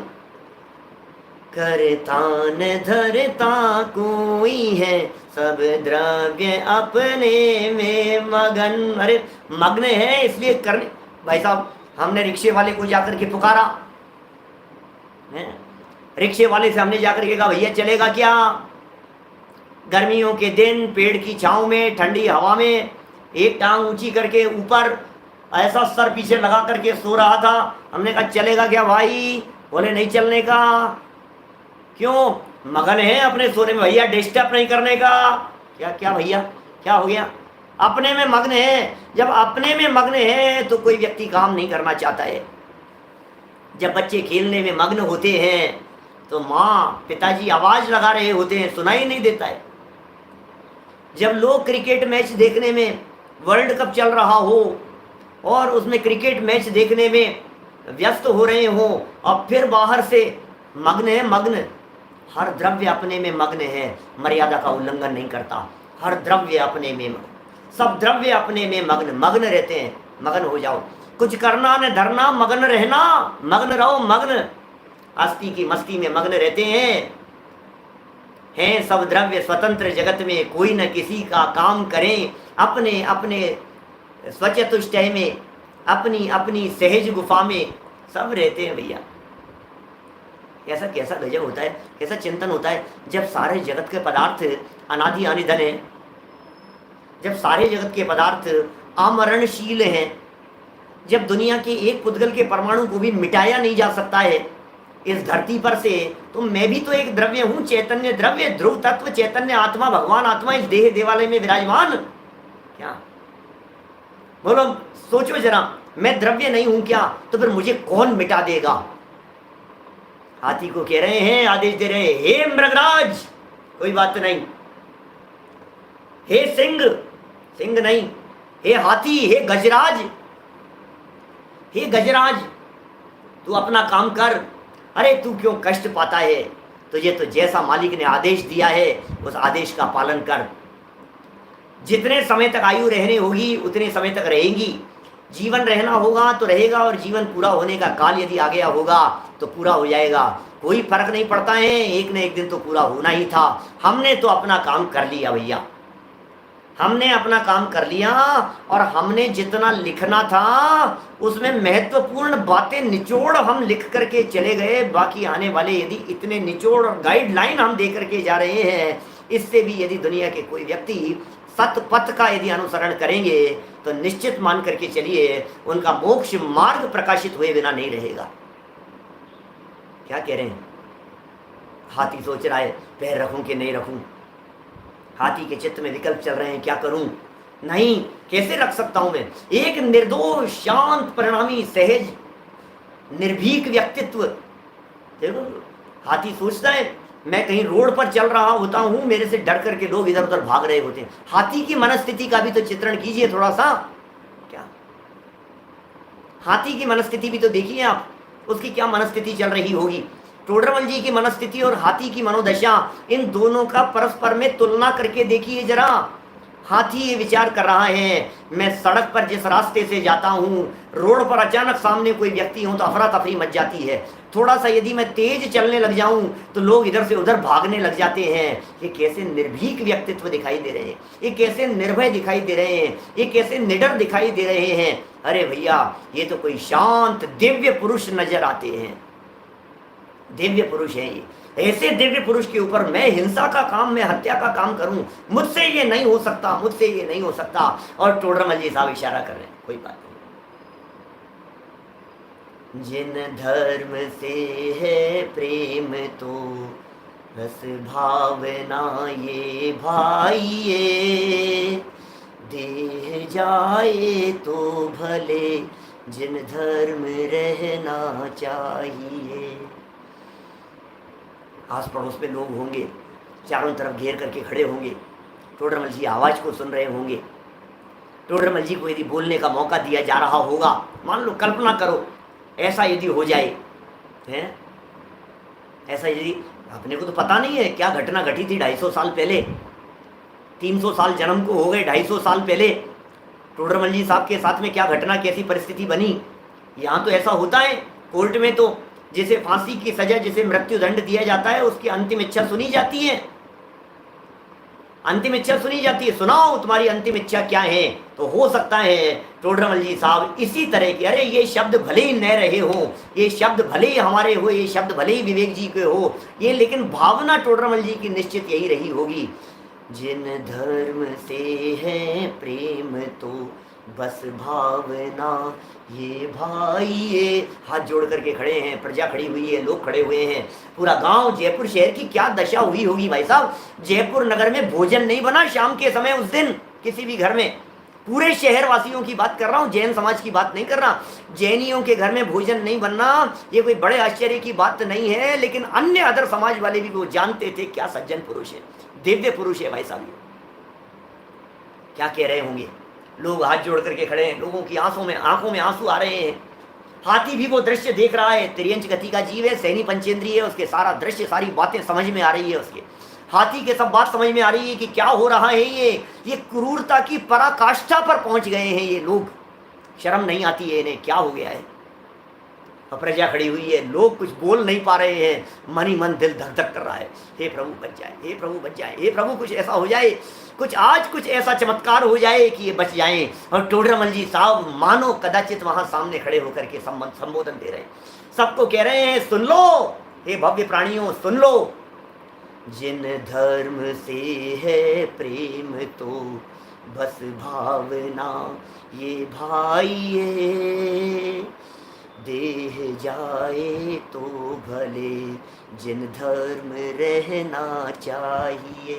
करता न धरता कोई है, सब द्रव्य अपने में मगन। अरे मग्न है इसलिए करने। भाई साहब हमने रिक्शे वाले को जाकर के पुकारा, रिक्शे वाले से हमने जाकर के कहा भैया चलेगा क्या? गर्मियों के दिन पेड़ की छांव में, ठंडी हवा में, एक टांग ऊंची करके ऊपर ऐसा सर पीछे लगा करके सो रहा था। हमने कहा चलेगा क्या भाई? बोले नहीं चलने का। क्यों? मगन है अपने सोने में भैया, डिस्टर्ब नहीं करने का। क्या क्या भैया क्या हो गया? अपने में मग्न है। जब अपने में मग्न है तो कोई व्यक्ति काम नहीं करना चाहता है। जब बच्चे खेलने में मग्न होते हैं तो माँ पिताजी आवाज लगा रहे होते हैं, सुनाई नहीं देता है। जब लोग क्रिकेट मैच देखने में, वर्ल्ड कप चल रहा हो और उसमें क्रिकेट मैच देखने में व्यस्त हो रहे हो और फिर बाहर से मग्न है, मग्न, हर द्रव्य अपने में मग्न है, मर्यादा का उल्लंघन नहीं करता। हर द्रव्य अपने में, सब द्रव्य अपने में मग्न, मग्न रहते हैं। मग्न हो जाओ, कुछ करना न धरना, मग्न रहना, मग्न रहो, मग्न, अस्थि की मस्ती में मग्न रहते हैं सब द्रव्य स्वतंत्र जगत में, कोई न किसी का काम करें, अपने अपने स्वचतुष्टय में, अपनी अपनी सहज गुफा में सब रहते हैं भैया। ऐसा कैसा गजब होता है, कैसा चिंतन होता है जब सारे जगत के पदार्थ अनादि अनिधन है, जब सारे जगत के पदार्थ अमरणशील हैं, जब दुनिया के एक पुद्गल के परमाणु को भी मिटाया नहीं जा सकता है इस धरती पर से, तो मैं भी तो एक द्रव्य हूं, चैतन्य द्रव्य, ध्रुव तत्व, चैतन्य आत्मा, भगवान आत्मा इस देह देवालय में विराजमान। क्या बोलो, सोचो जरा, मैं द्रव्य नहीं हूं क्या? तो फिर मुझे कौन मिटा देगा? हाथी को कह रहे हैं, आदेश दे रहे हैं, हे मृगराज, कोई बात नहीं, हे सिंह, सिंह नहीं, हे हाथी, हे गजराज, हे गजराज, तू अपना काम कर। अरे तू क्यों कष्ट पाता है? तुझे तो जैसा मालिक ने आदेश दिया है उस आदेश का पालन कर। जितने समय तक आयु रहने होगी उतने समय तक रहेगी। जीवन रहना होगा तो रहेगा, और जीवन पूरा होने का काल यदि आ गया होगा तो पूरा हो जाएगा। कोई फर्क नहीं पड़ता है, एक न एक दिन तो पूरा होना ही था। हमने तो अपना काम कर लिया भैया, हमने अपना काम कर लिया, और हमने जितना लिखना था उसमें महत्वपूर्ण बातें निचोड़ हम लिख करके चले गए। बाकी आने वाले यदि इतने निचोड़ और गाइडलाइन हम दे करके जा रहे हैं, इससे भी यदि दुनिया के कोई व्यक्ति सतपथ का यदि अनुसरण करेंगे तो निश्चित मान करके चलिए उनका मोक्ष मार्ग प्रकाशित हुए बिना नहीं रहेगा। क्या कह रहे हैं? हाथी सोच रहा है पैर रखूं कि नहीं रखूं, हाथी के चित्त में विकल्प चल रहे हैं, क्या करूं, नहीं कैसे रख सकता हूं मैं। एक निर्दोष शांत परिणामी सहज निर्भीक व्यक्तित्व, देखो हाथी सोचता है मैं कहीं रोड पर चल रहा होता हूं, मेरे से डर करके लोग इधर उधर भाग रहे होते हैं। हाथी की मनस्थिति का भी तो चित्रण कीजिए थोड़ा सा, क्या हाथी की मनस्थिति भी तो देखिए आप, उसकी क्या मनस्थिति चल रही होगी। टोडरमल जी की मनस्थिति और हाथी की मनोदशा, इन दोनों का परस्पर में तुलना करके देखिए जरा। हाथी ये विचार कर रहा है मैं सड़क पर जिस रास्ते से जाता हूँ, रोड पर अचानक सामने कोई व्यक्ति हो तो अफरा तफरी मच जाती है, थोड़ा सा यदि मैं तेज चलने लग जाऊं तो लोग इधर से उधर भागने लग जाते हैं। ये कैसे निर्भीक व्यक्तित्व दिखाई दे रहे हैं, ये कैसे निर्भय दिखाई दे रहे हैं, ये कैसे निडर दिखाई दे रहे हैं। अरे भैया ये तो कोई शांत दिव्य पुरुष नजर आते हैं, दिव्य पुरुष है ये। ऐसे दिव्य पुरुष के ऊपर मैं हिंसा का काम, मैं हत्या का काम करूं, मुझसे ये नहीं हो सकता, मुझसे ये नहीं हो सकता। और टोडरमल जी साहब इशारा कर रहे हैं, कोई बात नहीं, जिन धर्म से है प्रेम तो रस भावना ये भाइये, देह जाए तो भले जिन धर्म रहना चाहिए। आस पड़ोस में लोग होंगे, चारों तरफ घेर करके खड़े होंगे, टोडरमल जी आवाज को सुन रहे होंगे। टोडरमल जी को यदि बोलने का मौका दिया जा रहा होगा, मान लो कल्पना करो ऐसा यदि हो जाए, हैं ऐसा यदि, अपने को तो पता नहीं है क्या घटना घटी थी 250 साल पहले, 300 साल जन्म को हो गए, 250 साल पहले टोडरमल जी साहब के साथ में क्या घटना, कैसी परिस्थिति बनी। यहाँ तो ऐसा होता है कोर्ट में, तो जिसे फांसी की सजा, जिसे मृत्यु दंड दिया जाता है, उसकी अंतिम इच्छा सुनी जाती है, अंतिम इच्छा सुनी जाती है, सुनाओ तुम्हारी अंतिम इच्छा क्या है। तो हो सकता है टोडरमल जी साहब इसी तरह के, अरे ये शब्द भले ही न रहे हो, ये शब्द भले ही हमारे हो, ये शब्द भले ही विवेक जी के हो, ये लेकिन भावना टोडरमल जी की निश्चित यही रही होगी, जिन धर्म से है प्रेम तो बस भावना ये भाई। ये हाथ जोड़ करके खड़े हैं, प्रजा खड़ी हुई है, लोग खड़े हुए हैं, पूरा गांव, जयपुर शहर की क्या दशा हुई होगी भाई साहब। जयपुर नगर में भोजन नहीं बना शाम के समय उस दिन किसी भी घर में, पूरे शहर वासियों की बात कर रहा हूँ, जैन समाज की बात नहीं कर रहा। जैनियों के घर में भोजन नहीं बनना ये कोई बड़े आश्चर्य की बात नहीं है, लेकिन अन्य अदर समाज वाले भी वो जानते थे क्या सज्जन पुरुष है, दिव्य पुरुष है भाई साहब। क्या कह रहे होंगे लोग, हाथ जोड़ करके खड़े हैं, लोगों की आंखों में आंसू आ रहे हैं। हाथी भी वो दृश्य देख रहा है, त्रियंच गति का जीव है, सैनी पंचेंद्रिय है, उसके सारा दृश्य, सारी बातें समझ में आ रही है उसके, हाथी के सब बात समझ में आ रही है कि क्या हो रहा है। ये क्रूरता की पराकाष्ठा पर पहुंच गए हैं ये लोग, शर्म नहीं आती है इन्हें, क्या हो गया है। प्रजा खड़ी हुई है, लोग कुछ बोल नहीं पा रहे हैं, मन ही मन दिल धक धक कर रहा है, हे प्रभु बच जाए, हे प्रभु बच जाए, हे प्रभु कुछ ऐसा हो जाए, कुछ आज कुछ ऐसा चमत्कार हो जाए कि ये बच जाएं। और टोडरमल जी साहब मानो कदाचित वहां सामने खड़े होकर के संबोधन दे रहे हैं, सबको कह रहे हैं सुन लो हे भव्य प्राणियों, सुन लो, जिन धर्म से है प्रेम तो बस भावना ये भाई, देह जाए तो भले जिन धर्म रहना चाहिए,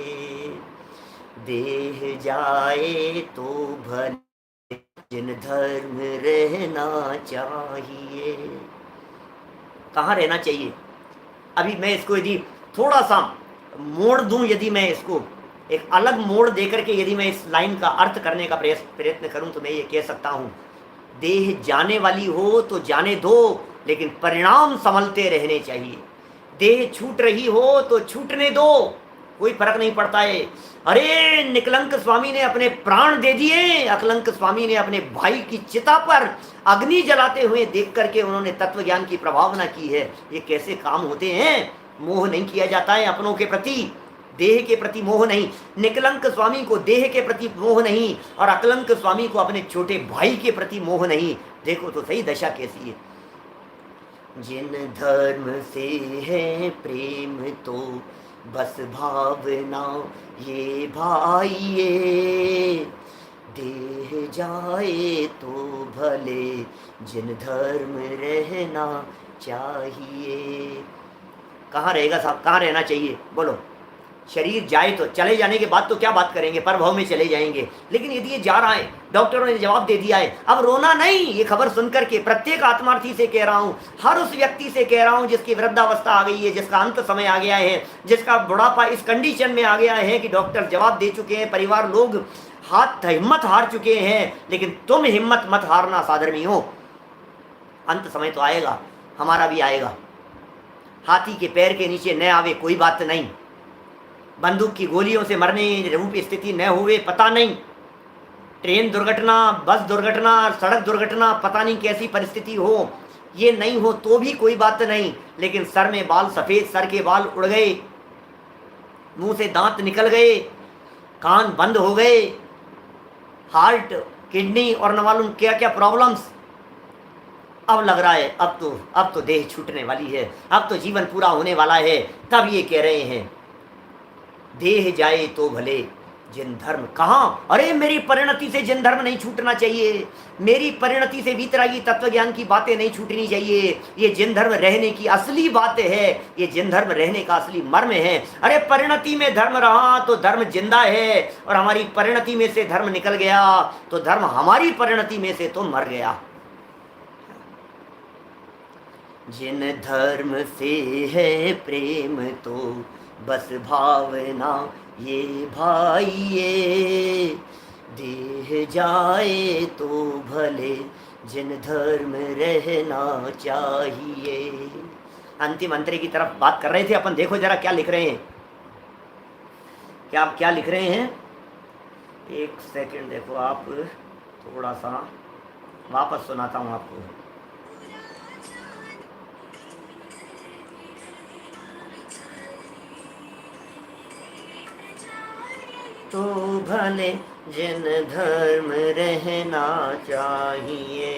देह जाए तो भले जिन धर्म रहना चाहिए। कहाँ रहना चाहिए? अभी मैं इसको यदि थोड़ा सा मोड़ दूं, यदि मैं इसको एक अलग मोड़ देकर के यदि मैं इस लाइन का अर्थ करने का प्रयत्न करूं तो मैं ये कह सकता हूं, देह जाने वाली हो तो जाने दो, लेकिन परिणाम संभलते रहने चाहिए। देह छूट रही हो तो छूटने दो, कोई फर्क नहीं पड़ता है। अरे निकलंक स्वामी ने अपने प्राण दे दिए, अकलंक स्वामी ने अपने भाई की चिता पर अग्नि जलाते हुए देख करके उन्होंने तत्व ज्ञान की प्रभावना की है। ये कैसे काम होते हैं? मोह नहीं किया जाता है अपनों के प्रति, देह के प्रति मोह नहीं। निकलंक स्वामी को देह के प्रति मोह नहीं, और अकलंक स्वामी को अपने छोटे भाई के प्रति मोह नहीं। देखो तो सही दशा कैसी है। जिन धर्म से है प्रेम तो बस भावना ये भाइये, देह जाए तो भले जिन धर्म रहना चाहिए। कहाँ रहेगा साहब, कहाँ रहना चाहिए बोलो। शरीर जाए तो चले जाने के बाद तो क्या बात करेंगे, परभव में चले जाएंगे, लेकिन यदि ये जा रहा है, डॉक्टरों ने जवाब दे दिया है, अब रोना नहीं। ये खबर सुनकर के प्रत्येक आत्मार्थी से कह रहा हूँ, हर उस व्यक्ति से कह रहा हूँ जिसकी वृद्धावस्था आ गई है, जिसका अंत समय आ गया है, जिसका बुढ़ापा इस कंडीशन में आ गया है कि डॉक्टर जवाब दे चुके हैं, परिवार लोग हिम्मत हार चुके हैं, लेकिन तुम हिम्मत मत हारना साधर्मी हो। अंत समय तो आएगा, हमारा भी आएगा। हाथी के पैर के नीचे न आवे कोई बात नहीं, बंदूक की गोलियों से मरने रूप स्थिति न हुए पता नहीं, ट्रेन दुर्घटना, बस दुर्घटना, सड़क दुर्घटना, पता नहीं कैसी परिस्थिति हो, ये नहीं हो तो भी कोई बात नहीं, लेकिन सर में बाल सफ़ेद, सर के बाल उड़ गए, मुंह से दांत निकल गए, कान बंद हो गए, हार्ट, किडनी और न मालूम क्या क्या प्रॉब्लम्स। अब लग रहा है अब तो देह छूटने वाली है, अब तो जीवन पूरा होने वाला है। तब ये कह रहे हैं देह जाए तो भले जिन धर्म। कहाँ, अरे मेरी परिणति से जिन धर्म नहीं छूटना चाहिए, मेरी परिणति से वीतरागी तत्व ज्ञान की बातें नहीं छूटनी चाहिए। ये जिन धर्म रहने की असली बात है, ये जिन धर्म रहने का असली मर्म है। अरे परिणति में धर्म रहा तो धर्म जिंदा है, और हमारी परिणति में से धर्म निकल गया तो धर्म हमारी परिणति में से तो मर गया। जिन धर्म से है प्रेम तो बस भावना ये भाई, ये देह जाए तो भले जिन धर्म रहना चाहिए। अंतिम अंतरे की तरफ बात कर रहे थे अपन, देखो जरा क्या लिख रहे हैं, क्या लिख रहे हैं। एक सेकंड देखो आप, थोड़ा सा वापस सुनाता हूँ आपको। तो भले जिन धर्म रहना चाहिए।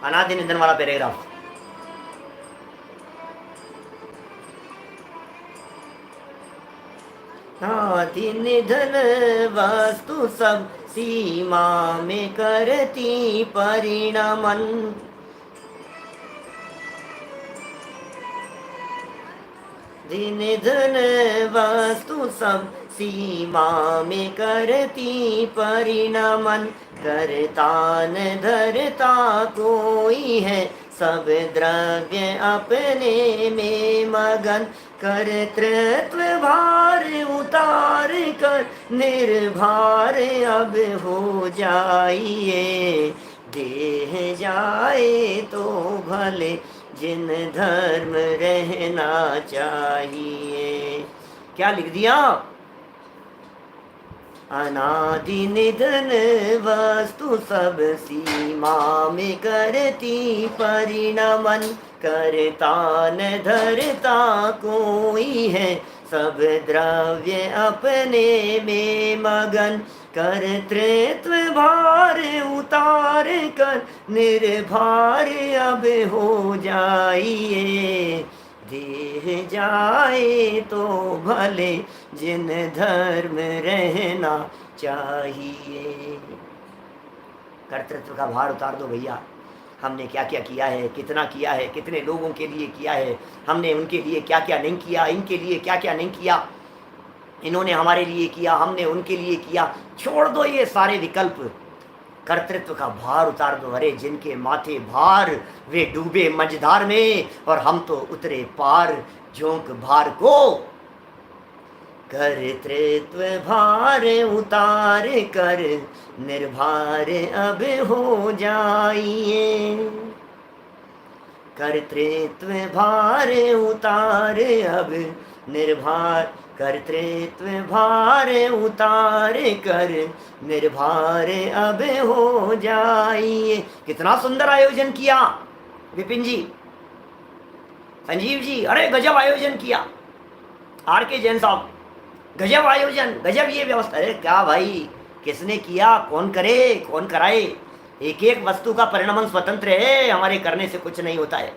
अनादि निधन वाला पैराग्राफ। आदि निधन वस्तु सब सीमा में करती परिणमन। दिन धन वस्तु सब सीमा में करती परिणमन। करता न धरता कोई है, सब द्रव्य अपने में मगन। कर्तृत्व भार उतार कर निर्भार अब हो जाइए। देह जाए तो भले जिन धर्म रहना चाहिए। क्या लिख दिया? अनादि निधन वस्तु सब सीमा में करती परिणमन। करता न धरता कोई है, सब द्रव्य अपने में मगन। कर्तृत्व भार उतार कर निर्भार अब हो जाइए। देह जाए तो भले जिन धर्म रहना चाहिए। कर्तृत्व का भार उतार दो भैया। हमने क्या क्या किया है, कितना किया है, कितने लोगों के लिए किया है, हमने उनके लिए क्या क्या नहीं किया, इनके लिए क्या क्या नहीं किया, इन्होंने हमारे लिए किया, हमने उनके लिए किया। छोड़ दो ये सारे विकल्प, कर्तृत्व का भार उतार दो। अरे जिनके माथे भार वे डूबे मझधार में, और हम तो उतरे पार झोंक भार को। कर्तृत्व भार उतार कर निर्भार अब हो जाइए। कर्तृत्व भार उतार अब निर्भार। कर्तृत्व भार उतार कर निर्भार अब हो जाइए। कितना सुंदर आयोजन किया विपिन जी, संजीव जी, अरे गजब आयोजन किया। आर के जैन साहब, गजब आयोजन, गजब ये व्यवस्था। अरे क्या भाई, किसने किया, कौन करे, कौन कराए? एक एक वस्तु का परिणमन स्वतंत्र है, हमारे करने से कुछ नहीं होता है।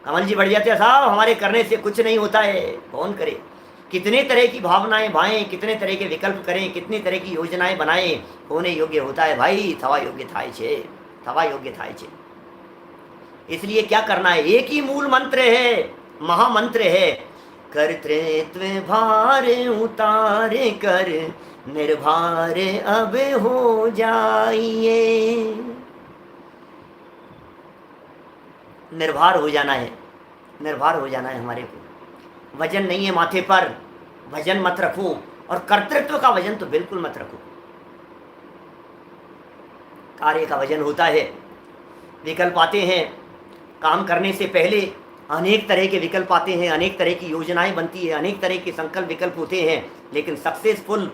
कमल जी बढ़ जाते साहब, हमारे करने से कुछ नहीं होता है, कौन करे। कितने तरह की भावनाएं भाएं, कितने तरह के विकल्प करें, कितनी तरह की योजनाएं बनाएं, होने योग्य होता है भाई थवा योग्य थाय छे, थवा योग्य थाय छे। इसलिए क्या करना है, एक ही मूल मंत्र है, महामंत्र है, कर्तृत्व भार उतारे कर निर्भार अब हो जाइए। निर्भर हो जाना है, निर्भर हो जाना है हमारे को। वजन नहीं है माथे पर, वजन मत रखो, और कर्तृत्व का वजन तो बिल्कुल मत रखो। कार्य का वजन होता है, विकल्प आते हैं काम करने से पहले, अनेक तरह के विकल्प आते हैं, अनेक तरह की योजनाएं बनती है, अनेक तरह के संकल्प विकल्प होते हैं, लेकिन सक्सेसफुल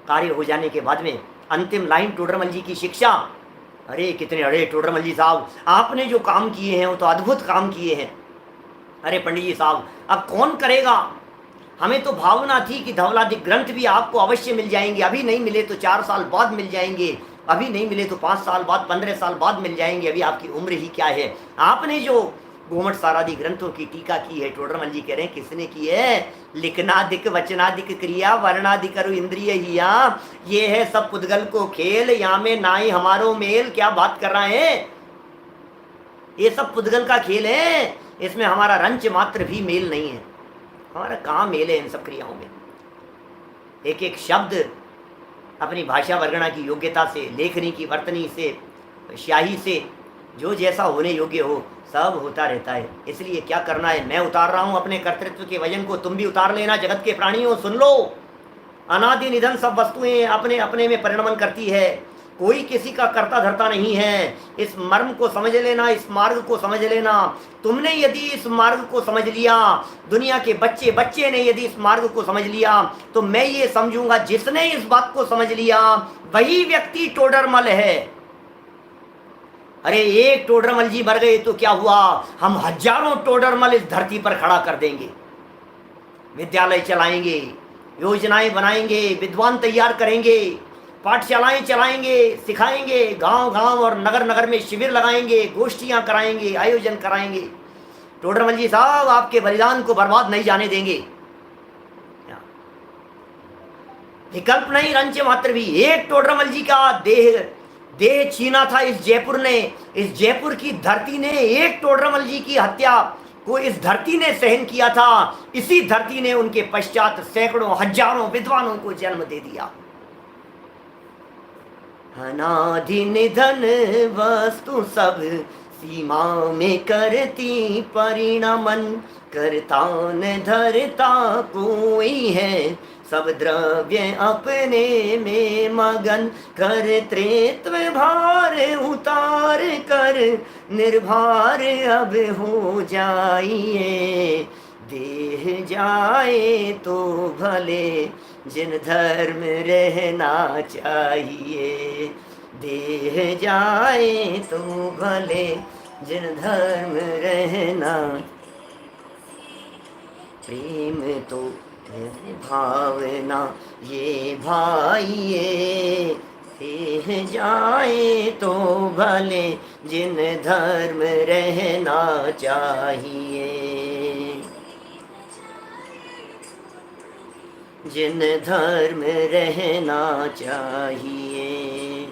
कार्य हो जाने के बाद में अंतिम लाइन टोडरमल जी की शिक्षा, अरे कितने, अरे टोडरमल जी साहब आपने जो काम किए हैं वो तो अद्भुत काम किए हैं। अरे पंडित जी साहब अब कौन करेगा, हमें तो भावना थी कि धवलादिक ग्रंथ भी आपको अवश्य मिल जाएंगे, अभी नहीं मिले तो 4 साल बाद मिल जाएंगे, अभी नहीं मिले तो 5 साल बाद, 15 साल बाद मिल जाएंगे, अभी आपकी उम्र ही क्या है। आपने जो गोमठ सारादि ग्रंथों की टीका की है, टोडरमल जी कह रहे हैं किसने की है, लिखनादिक वचनादिक क्रिया वर्णादिक अरु इंद्रिय हिया, ये है सब पुद्गल को खेल, यहाँ में नाई हमारो मेल। क्या बात कर रहे हैं, ये सब पुद्गल का खेल है, इसमें हमारा रंच मात्र भी मेल नहीं है। हमारा कहाँ मेल है इन सब क्रियाओं में। एक एक शब्द अपनी भाषा वर्गणा की योग्यता से, लेखनी की वर्तनी से, स्याही से, जो जैसा होने योग्य हो सब होता रहता है। इसलिए क्या करना है, मैं उतार रहा हूं अपने कर्तृत्व के वजन को, तुम भी उतार लेना। जगत के प्राणियों सुन लो, अनादि निधन सब वस्तुएं अपने अपने में परिणमन करती है, कोई किसी का कर्ता धर्ता नहीं है। इस मर्म को समझ लेना, इस मार्ग को समझ लेना। तुमने यदि इस मार्ग को समझ लिया, दुनिया के बच्चे बच्चे ने यदि इस मार्ग को समझ लिया, तो मैं ये समझूंगा जिसने इस बात को समझ लिया वही व्यक्ति टोडरमल है। अरे एक टोडरमल जी मर गए तो क्या हुआ, हम हजारों टोडरमल इस धरती पर खड़ा कर देंगे, विद्यालय चलाएंगे, योजनाएं बनाएंगे, विद्वान तैयार करेंगे, पाठशालाएं चलाएंगे, सिखाएंगे, गांव गांव और नगर नगर में शिविर लगाएंगे, गोष्ठियां कराएंगे, आयोजन कराएंगे। टोडरमल जी साहब आपके बलिदान को बर्बाद नहीं जाने देंगे। विकल्प नहीं, रंच मात्र भी। एक टोडरमल जी का देह छीना था इस जयपुर ने, इस जयपुर की धरती ने एक टोडरमल जी की हत्या को इस धरती ने सहन किया था। इसी धरती ने उनके पश्चात सैकड़ों हजारों विद्वानों को जन्म दे दिया। अनादि निधन वस्तु सब सीमा में करती परिणमन, करता न धरता कोई है, सब द्रव्य अपने में मगन, कर्तृत्व भार उतार कर निर्भर अब हो जाइए। देह जाए तो भले जिन धर्म रहना चाहिए, देह जाए तो भले जिन धर्म रहना, प्रेम तो भावना ये भाइये, देह जाए तो भले जिन धर्म रहना चाहिए, जिन धर्म रहना चाहिए,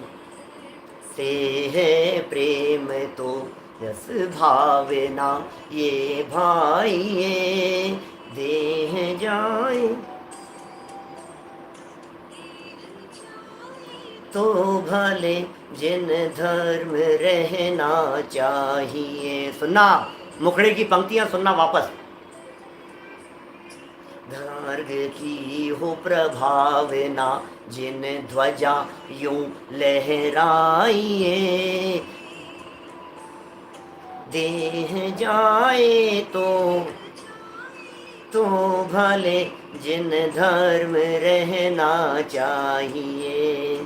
से है प्रेम तो यस भावना ये भाइये, देह जाए तो भले जिन धर्म रहना चाहिए। सुनना, मुखड़े की पंक्तियां सुनना वापस। धर्ग की हो प्रभावना जिन ध्वजा यूं लहराइए, देह जाए तो भले जिन धर्म रहना चाहिए,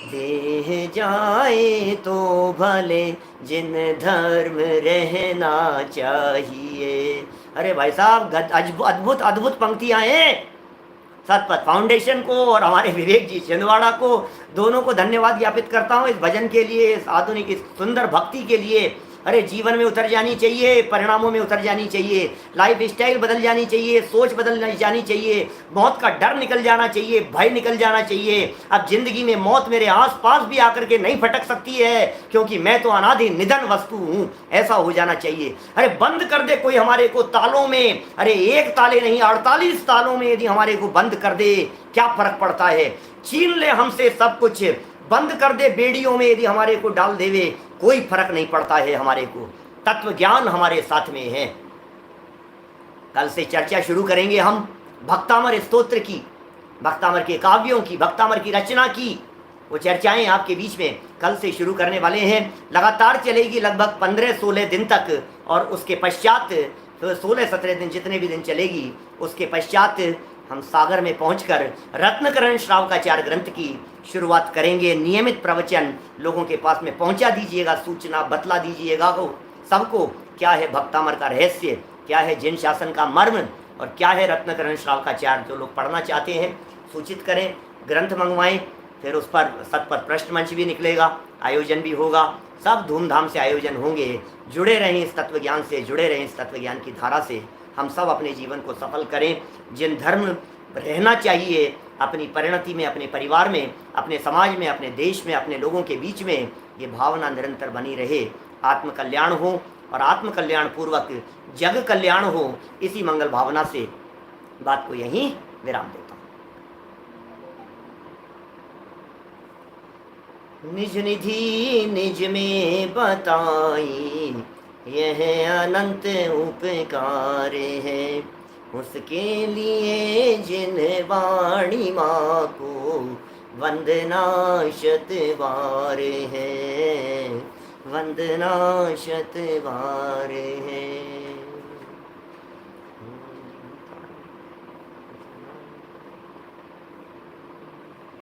देह जाए तो भले जिन धर्म रहना चाहिए। अरे भाई साहब अद्भुत अद्भुत पंक्तियां हैं। सतपथ फाउंडेशन को और हमारे विवेक जी छिंदवाड़ा को, दोनों को धन्यवाद ज्ञापित करता हूँ इस भजन के लिए, इस आधुनिक इस सुंदर भक्ति के लिए। अरे जीवन में उतर जानी चाहिए, परिणामों में उतर जानी चाहिए, लाइफ स्टाइल बदल जानी चाहिए, सोच बदल जानी चाहिए, मौत का डर निकल जाना चाहिए, भय निकल जाना चाहिए। अब जिंदगी में मौत मेरे आसपास भी आकर के नहीं फटक सकती है, क्योंकि मैं तो अनादि निधन वस्तु हूं, ऐसा हो जाना चाहिए। अरे बंद कर दे कोई हमारे को तालों में, अरे एक ताले नहीं 48 तालों में यदि हमारे को बंद कर दे, क्या फर्क पड़ता है। छीन ले हमसे सब कुछ, बंद कर दे बेड़ियों में यदि हमारे को डाल देवे, कोई फर्क नहीं पड़ता है हमारे को। तत्व ज्ञान हमारे साथ में है। कल से चर्चा शुरू करेंगे हम भक्तामर स्तोत्र की, भक्तामर के काव्यों की, भक्तामर की रचना की, वो चर्चाएं आपके बीच में कल से शुरू करने वाले हैं। लगातार चलेगी लगभग 15-16 दिन तक, और उसके पश्चात 16-17 दिन जितने भी दिन चलेगी, उसके पश्चात हम सागर में पहुंचकर रत्नकरण श्रावकाचार्य ग्रंथ की शुरुआत करेंगे। नियमित प्रवचन लोगों के पास में पहुंचा दीजिएगा, सूचना बतला दीजिएगा को सबको क्या है भक्तामर का रहस्य, क्या है जिन शासन का मर्म, और क्या है रत्नकरण श्रावकाचार्य। जो लोग पढ़ना चाहते हैं सूचित करें, ग्रंथ मंगवाएं, फिर उस पर सत पर प्रश्न मंच भी निकलेगा, आयोजन भी होगा, सब धूमधाम से आयोजन होंगे। जुड़े रहें इस तत्व ज्ञान से, जुड़े रहें इस तत्व ज्ञान की धारा से। हम सब अपने जीवन को सफल करें। जिन धर्म रहना चाहिए अपनी परिणति में, अपने परिवार में, अपने समाज में, अपने देश में, अपने लोगों के बीच में, ये भावना निरंतर बनी रहे। आत्म कल्याण हो और आत्म कल्याण पूर्वक जग कल्याण हो, इसी मंगल भावना से बात को यहीं विराम देता हूँ। निज निधि निज में बताई, यह अनंत उपकार है, उसके लिए जिन वाणी माँ को वंदना शतबार है, वंदना शतबार है।